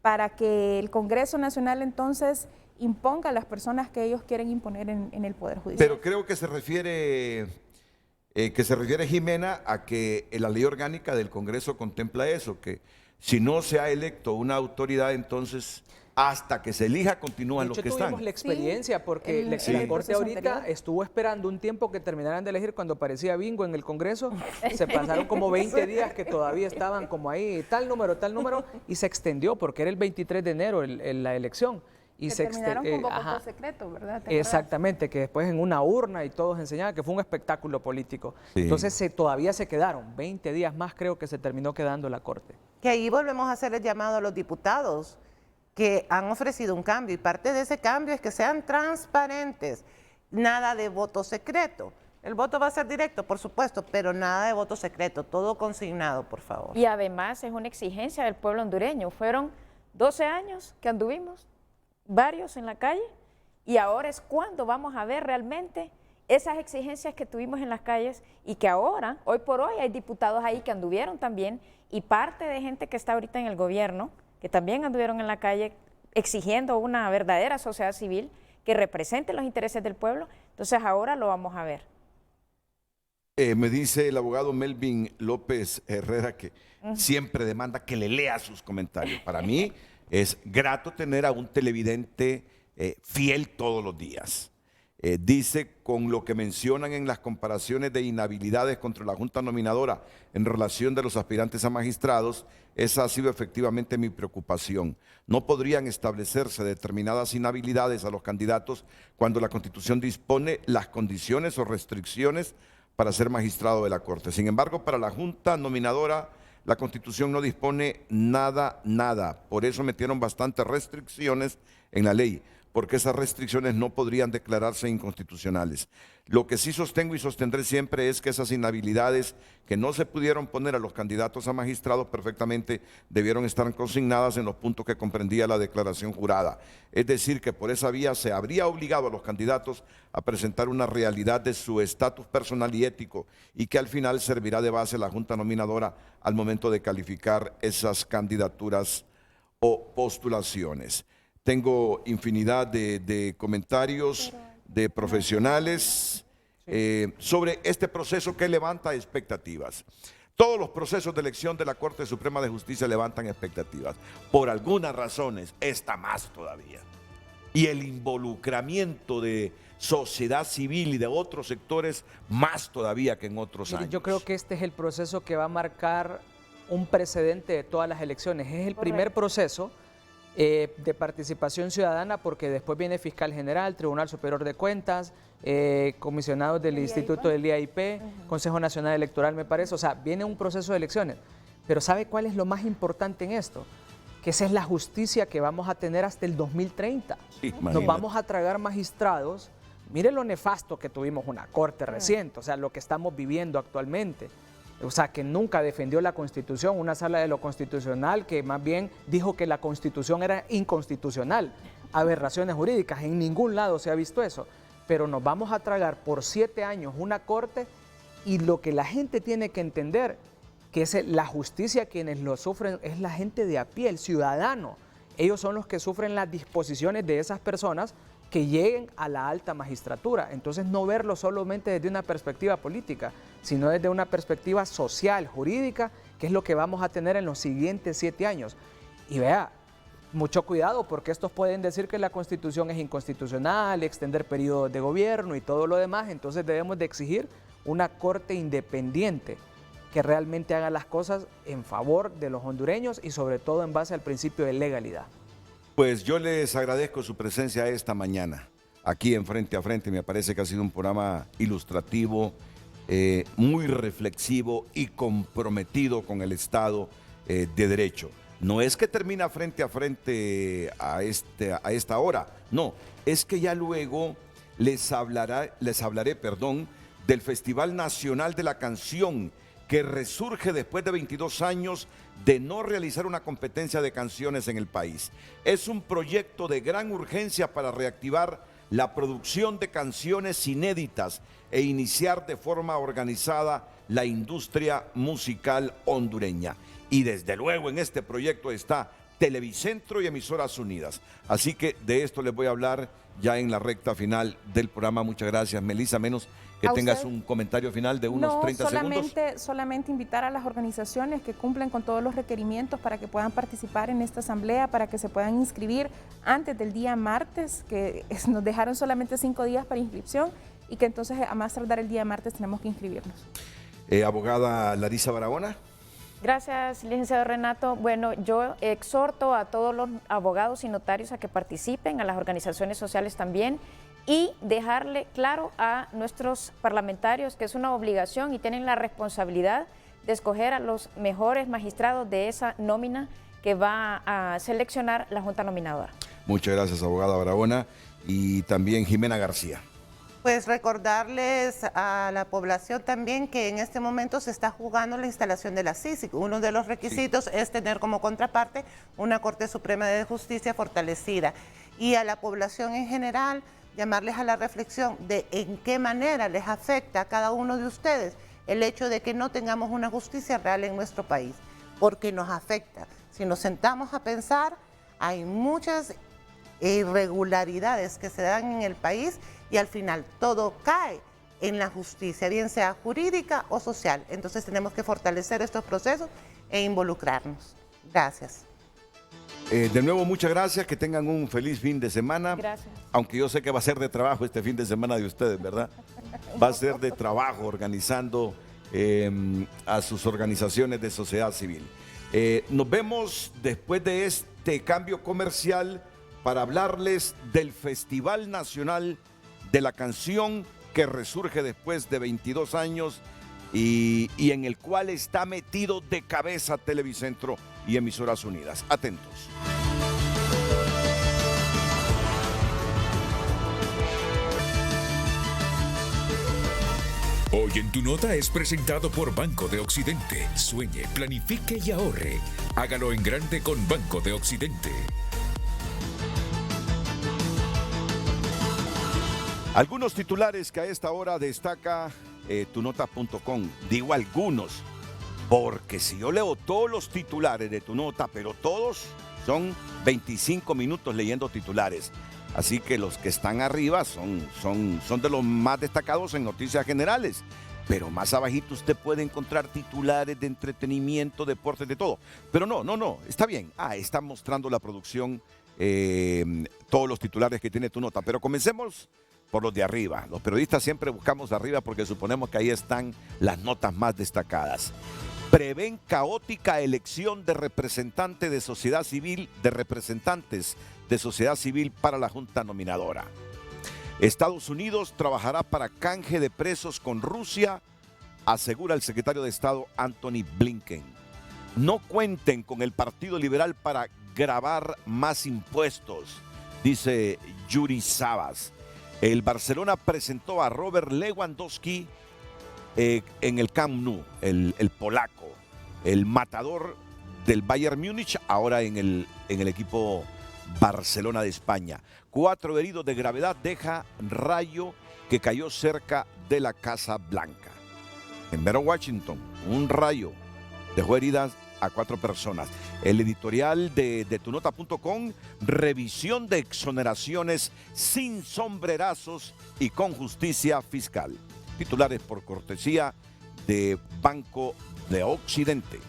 para que el Congreso Nacional entonces imponga a las personas que ellos quieren imponer en el Poder Judicial. Pero creo que se refiere Jimena a que la ley orgánica del Congreso contempla eso, que si no se ha electo una autoridad, entonces hasta que se elija continúan los que están. Tuvimos la experiencia porque la el Corte proceso ahorita anterior. estuvo esperando un tiempo que terminaran de elegir cuando parecía bingo en el Congreso. Se pasaron como 20 días que todavía estaban como ahí, tal número, y se extendió porque era el 23 de enero la elección. Y que terminaron con voto secreto, ¿verdad? ¿Te acuerdas? Exactamente, que después en una urna y todos enseñaban que fue un espectáculo político. Sí. Entonces todavía se quedaron, 20 días más creo que se terminó quedando la Corte. Que ahí volvemos a hacer el llamado a los diputados que han ofrecido un cambio y parte de ese cambio es que sean transparentes, nada de voto secreto. El voto va a ser directo, por supuesto, pero nada de voto secreto, todo consignado, por favor. Y además es una exigencia del pueblo hondureño. Fueron 12 años que anduvimos, varios en la calle, y ahora es cuando vamos a ver realmente esas exigencias que tuvimos en las calles y que ahora, hoy por hoy, hay diputados ahí que anduvieron también y parte de gente que está ahorita en el gobierno, que también anduvieron en la calle exigiendo una verdadera sociedad civil que represente los intereses del pueblo. Entonces ahora lo vamos a ver. Me dice el abogado Melvin López Herrera que siempre demanda que le lea sus comentarios. Para mí es grato tener a un televidente fiel todos los días. Dice, con lo que mencionan en las comparaciones de inhabilidades contra la Junta Nominadora en relación de los aspirantes a magistrados, esa ha sido efectivamente mi preocupación. No podrían establecerse determinadas inhabilidades a los candidatos cuando la Constitución dispone las condiciones o restricciones para ser magistrado de la Corte. Sin embargo, para la Junta Nominadora, la Constitución no dispone nada. Por eso metieron bastantes restricciones en la ley, porque esas restricciones no podrían declararse inconstitucionales. Lo que sí sostengo y sostendré siempre es que esas inhabilidades que no se pudieron poner a los candidatos a magistrados perfectamente debieron estar consignadas en los puntos que comprendía la declaración jurada. Es decir, que por esa vía se habría obligado a los candidatos a presentar una realidad de su estatus personal y ético, y que al final servirá de base a la Junta Nominadora al momento de calificar esas candidaturas o postulaciones. Tengo infinidad de comentarios de profesionales sobre este proceso que levanta expectativas. Todos los procesos de elección de la Corte Suprema de Justicia levantan expectativas. Por algunas razones, esta más todavía. Y el involucramiento de sociedad civil y de otros sectores más todavía que en otros años. Yo creo que este es el proceso que va a marcar un precedente de todas las elecciones. Es el primer proceso de participación ciudadana, porque después viene Fiscal General, Tribunal Superior de Cuentas, comisionados del Instituto del IAIP, Consejo Nacional Electoral, me parece. O sea, viene un proceso de elecciones. Pero ¿sabe cuál es lo más importante en esto? Que esa es la justicia que vamos a tener hasta el 2030. Sí, nos vamos a tragar magistrados. Mire lo nefasto que tuvimos una corte reciente, o sea, lo que estamos viviendo actualmente. O sea, que nunca defendió la Constitución, una sala de lo constitucional que más bien dijo que la Constitución era inconstitucional. Aberraciones jurídicas, en ningún lado se ha visto eso. Pero nos vamos a tragar por 7 años una corte, y lo que la gente tiene que entender, que es la justicia, quienes lo sufren es la gente de a pie, el ciudadano. Ellos son los que sufren las disposiciones de esas personas que lleguen a la alta magistratura. Entonces, no verlo solamente desde una perspectiva política, sino desde una perspectiva social, jurídica, que es lo que vamos a tener en los siguientes 7 años. Y vea, mucho cuidado, porque estos pueden decir que la Constitución es inconstitucional, extender periodos de gobierno y todo lo demás. Entonces debemos de exigir una corte independiente que realmente haga las cosas en favor de los hondureños y sobre todo en base al principio de legalidad. Pues yo les agradezco su presencia esta mañana, aquí en Frente a Frente. Me parece que ha sido un programa ilustrativo, muy reflexivo y comprometido con el Estado de Derecho. No es que termina Frente a Frente a esta hora, no, es que ya luego les hablaré del Festival Nacional de la Canción, que resurge después de 22 años de no realizar una competencia de canciones en el país. Es un proyecto de gran urgencia para reactivar la producción de canciones inéditas e iniciar de forma organizada la industria musical hondureña. Y desde luego en este proyecto está Televicentro y Emisoras Unidas. Así que de esto les voy a hablar ya en la recta final del programa. Muchas gracias, Melissa, menos que tengas un comentario final de unos 30 segundos. Solamente invitar a las organizaciones que cumplen con todos los requerimientos para que puedan participar en esta asamblea, para que se puedan inscribir antes del día martes, que nos dejaron solamente 5 días para inscripción, y que entonces a más tardar el día martes tenemos que inscribirnos. Abogada Larisa Barahona. Gracias, licenciado Renato. Bueno, yo exhorto a todos los abogados y notarios a que participen, a las organizaciones sociales también, y dejarle claro a nuestros parlamentarios que es una obligación y tienen la responsabilidad de escoger a los mejores magistrados de esa nómina que va a seleccionar la Junta Nominadora. Muchas gracias, abogada Barahona, y también Jimena García. Pues recordarles a la población también que en este momento se está jugando la instalación de la CICIG. Uno de los requisitos es tener como contraparte una Corte Suprema de Justicia fortalecida. Y a la población en general, llamarles a la reflexión de en qué manera les afecta a cada uno de ustedes el hecho de que no tengamos una justicia real en nuestro país, porque nos afecta. Si nos sentamos a pensar, hay muchas irregularidades que se dan en el país y al final todo cae en la justicia, bien sea jurídica o social. Entonces tenemos que fortalecer estos procesos e involucrarnos. Gracias. de nuevo muchas gracias, que tengan un feliz fin de semana. Gracias. Aunque yo sé que va a ser de trabajo este fin de semana de ustedes, ¿verdad? Va a ser de trabajo organizando a sus organizaciones de sociedad civil. Nos vemos después de este cambio comercial para hablarles del Festival Nacional de la Canción que resurge después de 22 años y en el cual está metido de cabeza Televicentro y Emisoras Unidas. Atentos. Hoy en tu nota es presentado por Banco de Occidente. Sueñe, planifique y ahorre. Hágalo en grande con Banco de Occidente. Algunos titulares que a esta hora destaca tunota.com. Digo algunos, porque si yo leo todos los titulares de tu nota, pero todos son 25 minutos leyendo titulares. Así que los que están arriba son de los más destacados en noticias generales. Pero más abajito usted puede encontrar titulares de entretenimiento, deportes, de todo. Pero no, está bien. Está mostrando la producción todos los titulares que tiene tu nota. Pero comencemos por los de arriba. Los periodistas siempre buscamos arriba porque suponemos que ahí están las notas más destacadas. Prevén caótica elección de representantes de sociedad civil, para la Junta Nominadora. Estados Unidos trabajará para canje de presos con Rusia, asegura el secretario de Estado Anthony Blinken. No cuenten con el Partido Liberal para gravar más impuestos, dice Yuri Sabas. El Barcelona presentó a Robert Lewandowski en el Camp Nou, el polaco, el matador del Bayern Múnich, ahora en el equipo Barcelona de España. 4 heridos de gravedad deja rayo que cayó cerca de la Casa Blanca. En mero Washington, un rayo dejó heridas a 4 personas. El editorial de tunota.com, revisión de exoneraciones sin sombrerazos y con justicia fiscal. Titulares por cortesía de Banco de Occidente.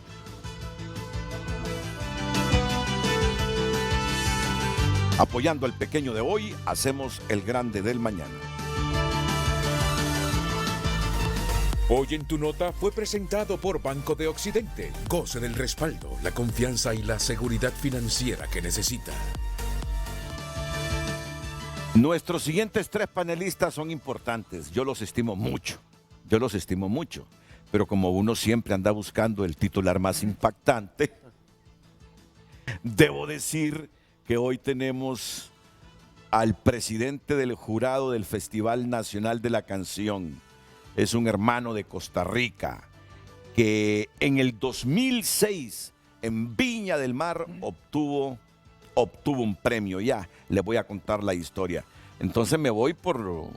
Apoyando al pequeño de hoy, hacemos el grande del mañana. Hoy en tu nota fue presentado por Banco de Occidente. Goce del respaldo, la confianza y la seguridad financiera que necesita. Nuestros siguientes 3 panelistas son importantes. Yo los estimo mucho. Pero como uno siempre anda buscando el titular más impactante, debo decir que hoy tenemos al presidente del jurado del Festival Nacional de la Canción. Es un hermano de Costa Rica que en el 2006 en Viña del Mar obtuvo un premio. Ya le voy a contar la historia. Entonces me voy por lo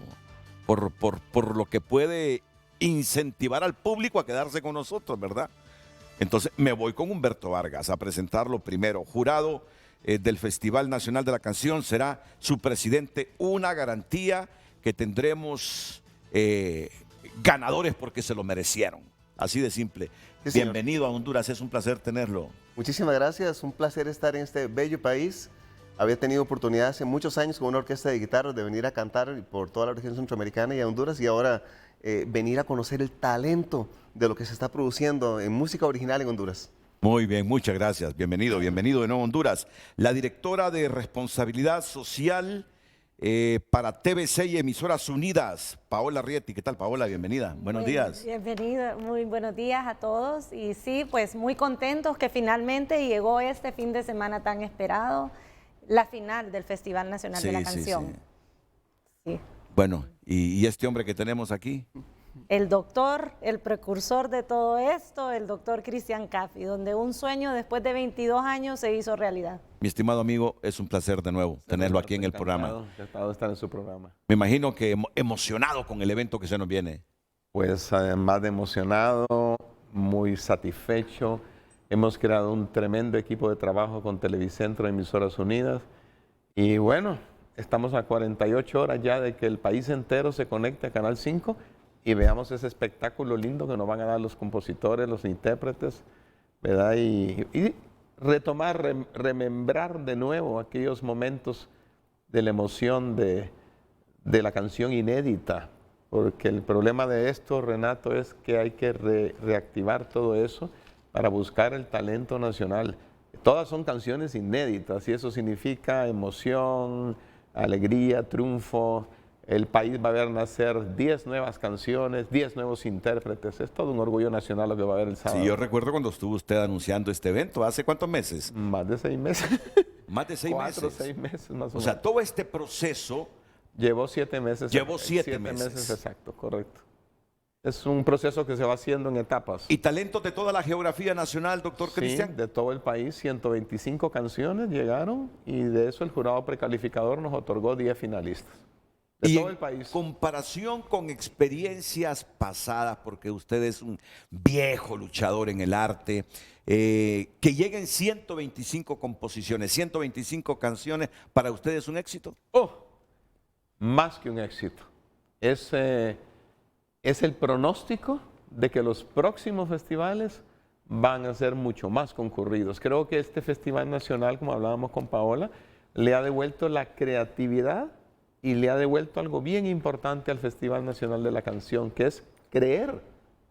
que puede incentivar al público a quedarse con nosotros, ¿verdad? Entonces me voy con Humberto Vargas a presentarlo primero. Jurado del Festival Nacional de la Canción, será su presidente. Una garantía que tendremos ganadores porque se lo merecieron. Así de simple. Sí, bienvenido a Honduras, es un placer tenerlo. Muchísimas gracias, un placer estar en este bello país. Había tenido oportunidad hace muchos años con una orquesta de guitarras de venir a cantar por toda la región centroamericana y a Honduras, y ahora venir a conocer el talento de lo que se está produciendo en música original en Honduras. Muy bien, muchas gracias. Bienvenido de nuevo a Honduras. La directora de Responsabilidad Social para TVC y Emisoras Unidas, Paola Rieti. ¿Qué tal, Paola? Bienvenida. Buenos días. Bienvenida, muy buenos días a todos. Y sí, pues muy contentos que finalmente llegó este fin de semana tan esperado, la final del Festival Nacional de la Canción. Sí. Bueno, ¿y este hombre que tenemos aquí? El doctor, el precursor de todo esto, el doctor Cristian Caffi, donde un sueño después de 22 años se hizo realidad. Mi estimado amigo, es un placer de nuevo tenerlo aquí en el programa. Encantado de estar en su programa. Me imagino que emocionado con el evento que se nos viene. Pues además de emocionado, muy satisfecho. Hemos creado un tremendo equipo de trabajo con Televicentro y Emisoras Unidas. Y bueno, estamos a 48 horas ya de que el país entero se conecte a Canal 5 y veamos ese espectáculo lindo que nos van a dar los compositores, los intérpretes, ¿verdad? Y retomar, remembrar de nuevo aquellos momentos de la emoción de la canción inédita, porque el problema de esto, Renato, es que hay que reactivar todo eso para buscar el talento nacional. Todas son canciones inéditas y eso significa emoción, alegría, triunfo. El país va a ver nacer 10 nuevas canciones, 10 nuevos intérpretes. Es todo un orgullo nacional lo que va a haber el sábado. Sí, yo recuerdo cuando estuvo usted anunciando este evento. ¿Hace cuántos meses? Más de 6 meses. Más de 6 meses. 4 o 6 meses más o menos. O sea, todo este proceso... Llevó 7 meses. Llevó 7 7 meses. meses, exacto, correcto. Es un proceso que se va haciendo en etapas. ¿Y talentos de toda la geografía nacional, doctor Cristian? Sí, de todo el país, 125 canciones llegaron y de eso el jurado precalificador nos otorgó 10 finalistas. De todo el país. Comparación con experiencias pasadas, porque usted es un viejo luchador en el arte, que lleguen 125 composiciones, 125 canciones, ¿para usted es un éxito? Más que un éxito. Es el pronóstico de que los próximos festivales van a ser mucho más concurridos. Creo que este Festival Nacional, como hablábamos con Paola, le ha devuelto la creatividad y le ha devuelto algo bien importante al Festival Nacional de la Canción, que es creer.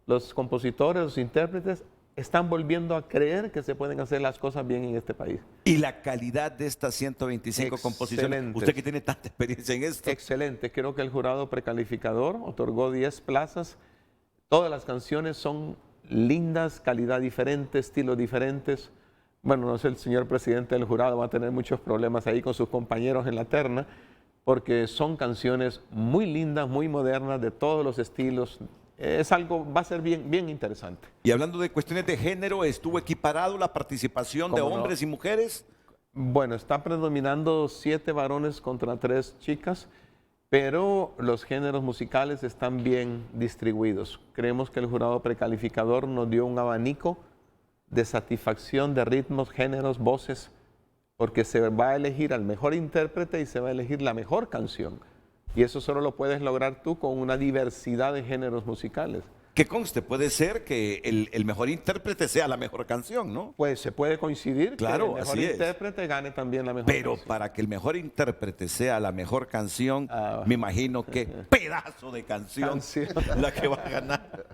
Los compositores, los intérpretes están volviendo a creer que se pueden hacer las cosas bien en este país. ¿Y la calidad de estas 125 composiciones? Usted que tiene tanta experiencia en esto. Excelente. Creo que el jurado precalificador otorgó 10 plazas. Todas las canciones son lindas, calidad diferente, estilos diferentes. Bueno, no sé, el señor presidente del jurado va a tener muchos problemas ahí con sus compañeros en la terna, porque son canciones muy lindas, muy modernas, de todos los estilos. Es algo, va a ser bien interesante. Y hablando de cuestiones de género, ¿estuvo equiparado la participación de hombres y mujeres? Bueno, está predominando 7 varones contra 3 chicas, pero los géneros musicales están bien distribuidos. Creemos que el jurado precalificador nos dio un abanico de satisfacción de ritmos, géneros, voces, porque se va a elegir al mejor intérprete y se va a elegir la mejor canción. Y eso solo lo puedes lograr tú con una diversidad de géneros musicales. Que conste, puede ser que el mejor intérprete sea la mejor canción, ¿no? Pues se puede coincidir, claro, que el mejor intérprete gane también la mejor Pero canción. para que el mejor intérprete sea la mejor canción, me imagino que pedazo de canción la que va a ganar.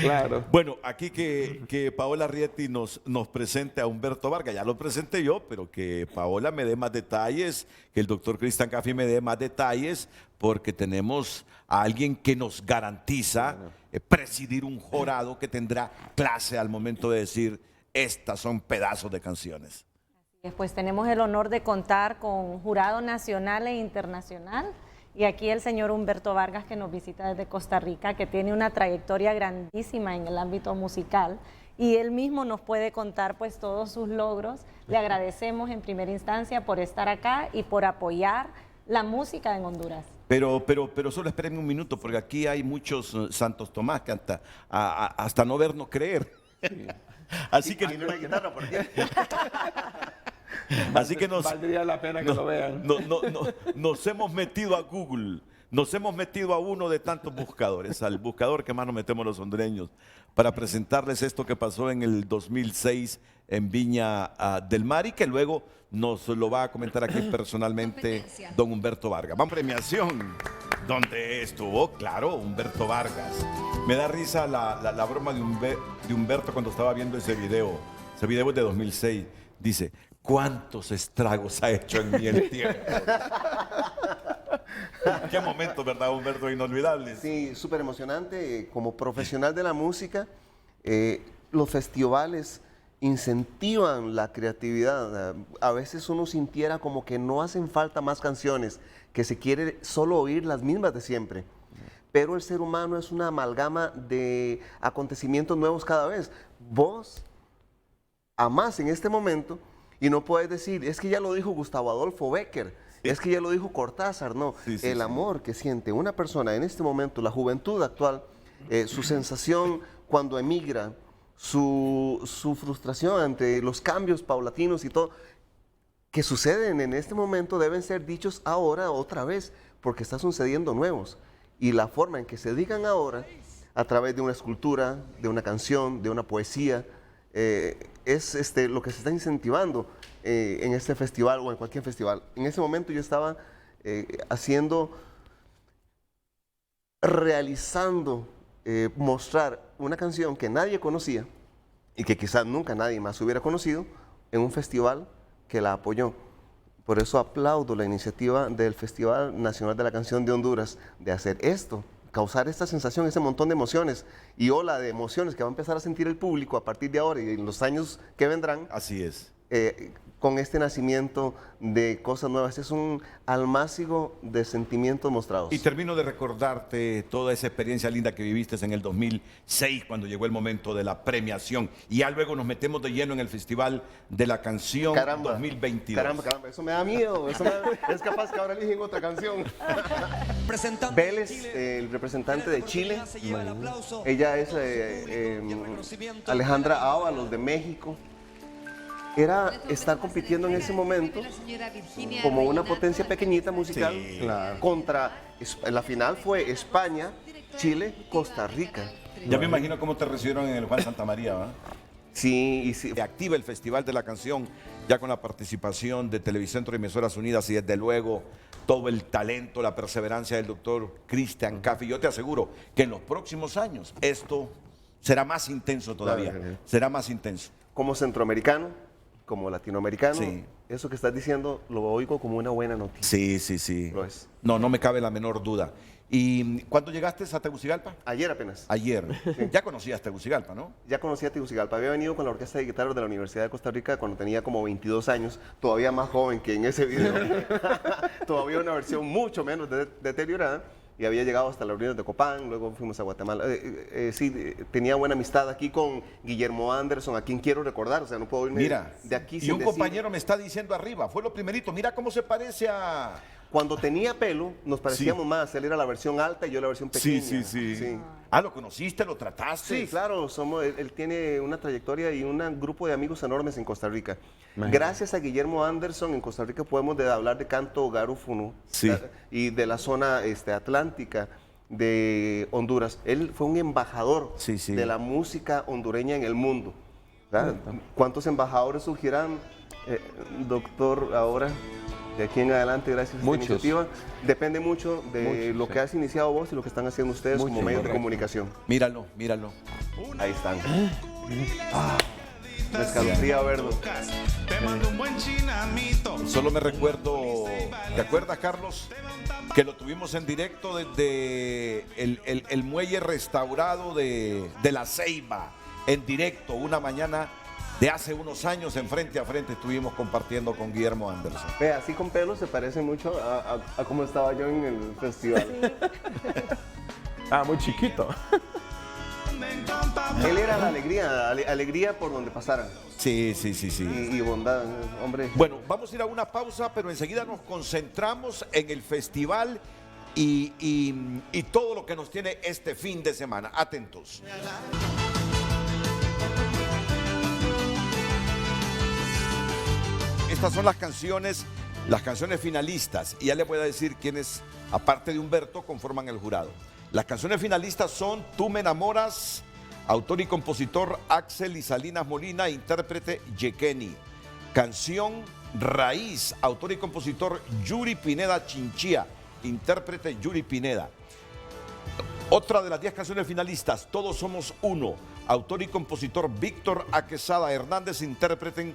Claro. Bueno, aquí que Paola Rieti nos presente a Humberto Vargas, ya lo presenté yo, pero que Paola me dé más detalles, que el doctor Cristian Caffi me dé más detalles, porque tenemos a alguien que nos garantiza presidir un jurado que tendrá clase al momento de decir, estas son pedazos de canciones. Pues tenemos el honor de contar con jurado nacional e internacional. Y aquí el señor Humberto Vargas, que nos visita desde Costa Rica, que tiene una trayectoria grandísima en el ámbito musical, y él mismo nos puede contar pues todos sus logros. Le agradecemos en primera instancia por estar acá y por apoyar la música en Honduras. Pero solo espérenme un minuto, porque aquí hay muchos Santos Tomás que hasta no ver, no creer. Sí. Así que no hay guitarra por qué. Así que valdría la pena que lo vean. Nos hemos metido a Google, nos hemos metido a uno de tantos buscadores, al buscador que más nos metemos los hondureños, para presentarles esto que pasó en el 2006 en Viña del Mar y que luego nos lo va a comentar aquí personalmente don Humberto Vargas. Van premiación, donde estuvo, claro, Humberto Vargas. Me da risa la broma de Humberto cuando estaba viendo ese video. Ese video es de 2006. Dice, ¿cuántos estragos ha hecho en mí el tiempo? Qué momento, ¿verdad, Humberto? Inolvidables. Sí, súper emocionante. Como profesional de la música, los festivales incentivan la creatividad. A veces uno sintiera como que no hacen falta más canciones, que se quiere solo oír las mismas de siempre. Pero el ser humano es una amalgama de acontecimientos nuevos cada vez. Vos amás en este momento y no puedes decir, es que ya lo dijo Gustavo Adolfo Bécquer, es que ya lo dijo Cortázar. No, el amor que siente una persona en este momento, la juventud actual, su sensación cuando emigra, su frustración ante los cambios paulatinos y todo, que suceden en este momento deben ser dichos ahora otra vez, porque están sucediendo nuevos. Y la forma en que se digan ahora, a través de una escultura, de una canción, de una poesía, es lo que se está incentivando en este festival o en cualquier festival. En ese momento yo estaba realizando, mostrar una canción que nadie conocía y que quizás nunca nadie más hubiera conocido en un festival que la apoyó. Por eso aplaudo la iniciativa del Festival Nacional de la Canción de Honduras de hacer esto, causar esta sensación, ese montón de emociones y ola de emociones que va a empezar a sentir el público a partir de ahora y en los años que vendrán. Así es. Con este nacimiento de cosas nuevas. Es un almácigo de sentimientos mostrados. Y termino de recordarte toda esa experiencia linda que viviste en el 2006, cuando llegó el momento de la premiación. Y ya luego nos metemos de lleno en el Festival de la Canción 2022. Caramba, eso me da miedo. Es capaz que ahora eligen otra canción. Vélez, el representante de Chile. Ella es Alejandra Ábalos de México. Era estar compitiendo en ese momento como una potencia pequeñita musical contra, la final fue España, Chile, Costa Rica. Ya me imagino cómo te recibieron en el Juan Santa María, ¿va? Sí. Activa el Festival de la Canción, ya con la participación de Televicentro y Emisoras Unidas y desde luego todo el talento, la perseverancia del doctor Cristian Caffi. Yo te aseguro que en los próximos años esto será más intenso todavía, será más intenso. Como centroamericano, como latinoamericano, eso que estás diciendo lo oigo como una buena noticia. Sí. Lo es. No me cabe la menor duda. ¿Y cuándo llegaste a Tegucigalpa? Ayer apenas. Ayer. Sí. Ya conocías Tegucigalpa, ¿no? Ya conocía Tegucigalpa. Había venido con la Orquesta de Guitarras de la Universidad de Costa Rica cuando tenía como 22 años, todavía más joven que en ese video. Todavía una versión mucho menos deteriorada. Y había llegado hasta las reuniones de Copán, luego fuimos a Guatemala. Tenía buena amistad aquí con Guillermo Anderson, a quien quiero recordar, o sea, no puedo irme de aquí sin y un decir. compañero me está diciendo arriba, fue lo primerito, mira cómo se parece a... Cuando tenía pelo, nos parecíamos más, él era la versión alta y yo la versión pequeña. Sí. Ah, ¿lo conociste, lo trataste? Sí, claro, él tiene una trayectoria y un grupo de amigos enormes en Costa Rica. Gracias a Guillermo Anderson, en Costa Rica podemos hablar de canto garúfuno y de la zona atlántica de Honduras. Él fue un embajador de la música hondureña en el mundo. ¿Cuántos embajadores surgirán, doctor, ahora? De aquí en adelante, gracias a esta iniciativa. Depende mucho de lo que has iniciado vos y lo que están haciendo ustedes como medios de comunicación. Míralo. Ahí están. Me escalofría verlo. Solo me recuerdo, ¿te acuerdas, Carlos? Que lo tuvimos en directo desde el muelle restaurado de La Ceiba, en directo, una mañana de hace unos años, en frente a frente, estuvimos compartiendo con Guillermo Anderson. Ve, así con pelo se parece mucho a cómo estaba yo en el festival. Muy chiquito. Él era la alegría por donde pasaran. Sí. Y bondad, hombre. Bueno, vamos a ir a una pausa, pero enseguida nos concentramos en el festival y todo lo que nos tiene este fin de semana. Atentos. Estas son las canciones finalistas. Y ya les voy a decir quiénes, aparte de Humberto, conforman el jurado. Las canciones finalistas son Tú me enamoras, autor y compositor Axel y Salinas Molina, intérprete Yekeni. Canción Raíz, autor y compositor Yuri Pineda Chinchilla, intérprete Yuri Pineda. Otra de las 10 canciones finalistas, Todos somos uno, autor y compositor Víctor Aquesada Hernández, intérprete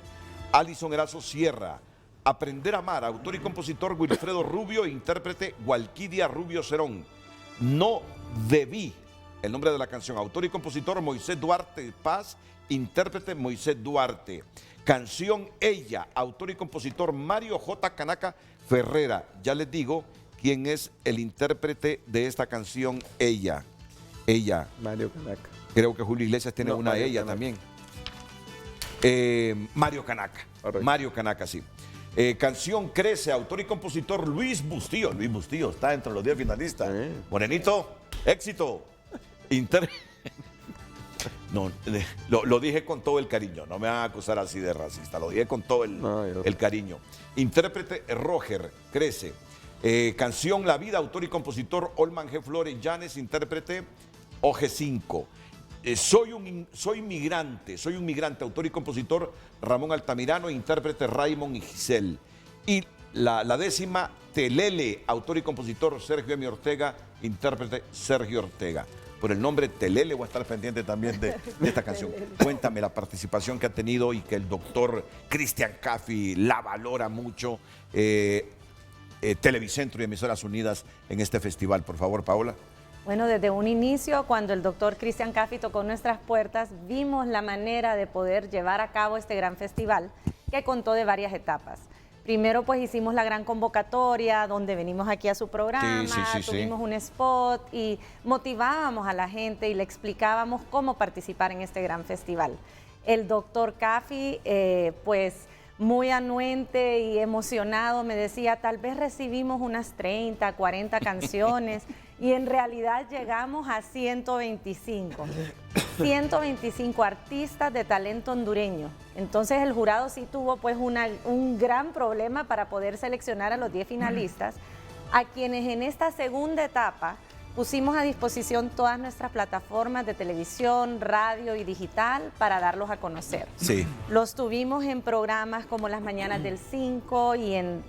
Alison Erazo Sierra. Aprender a amar, autor y compositor Wilfredo Rubio, intérprete Gualquidia Rubio Cerón. No debí, el nombre de la canción, autor y compositor Moisés Duarte Paz, intérprete Moisés Duarte. Canción Ella, autor y compositor Mario J. Canaca Ferrera. Ya les digo quién es el intérprete de esta canción Ella. Mario Canaca. Creo que Julio Iglesias tiene una Mario Ella Canaca. También. Mario Canaca. Correcto. Mario Canaca, sí. Canción Crece, autor y compositor Luis Bustillo. Luis Bustillo está entre los 10 finalistas. Morenito, éxito. No, lo dije con todo el cariño. No me van a acusar así de racista. Lo dije con todo el cariño. Intérprete Roger, Crece. Canción La Vida, autor y compositor Olman G. Flores Llanes, intérprete OG5. Soy un migrante, autor y compositor Ramón Altamirano, intérprete Raymond y Giselle. Y la 10ª, Telele, autor y compositor Sergio M. Ortega, intérprete Sergio Ortega. Por el nombre Telele voy a estar pendiente también de esta canción. Cuéntame la participación que ha tenido y que el doctor Cristian Caffi la valora mucho, Televicentro y Emisoras Unidas en este festival. Por favor, Paola. Bueno, desde un inicio, cuando el doctor Cristian Caffi tocó nuestras puertas, vimos la manera de poder llevar a cabo este gran festival que contó de varias etapas. Primero, pues hicimos la gran convocatoria donde venimos aquí a su programa, tuvimos un spot y motivábamos a la gente y le explicábamos cómo participar en este gran festival. El doctor Caffi, pues muy anuente y emocionado, me decía, tal vez recibimos unas 30, 40 canciones y en realidad llegamos a 125. 125 artistas de talento hondureño. Entonces el jurado sí tuvo pues un gran problema para poder seleccionar a los 10 finalistas, a quienes en esta segunda etapa pusimos a disposición todas nuestras plataformas de televisión, radio y digital para darlos a conocer. Sí. Los tuvimos en programas como Las Mañanas del 5 y en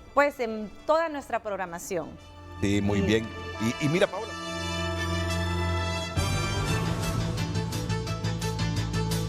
toda nuestra programación. Sí, muy bien. Y mira, Paola.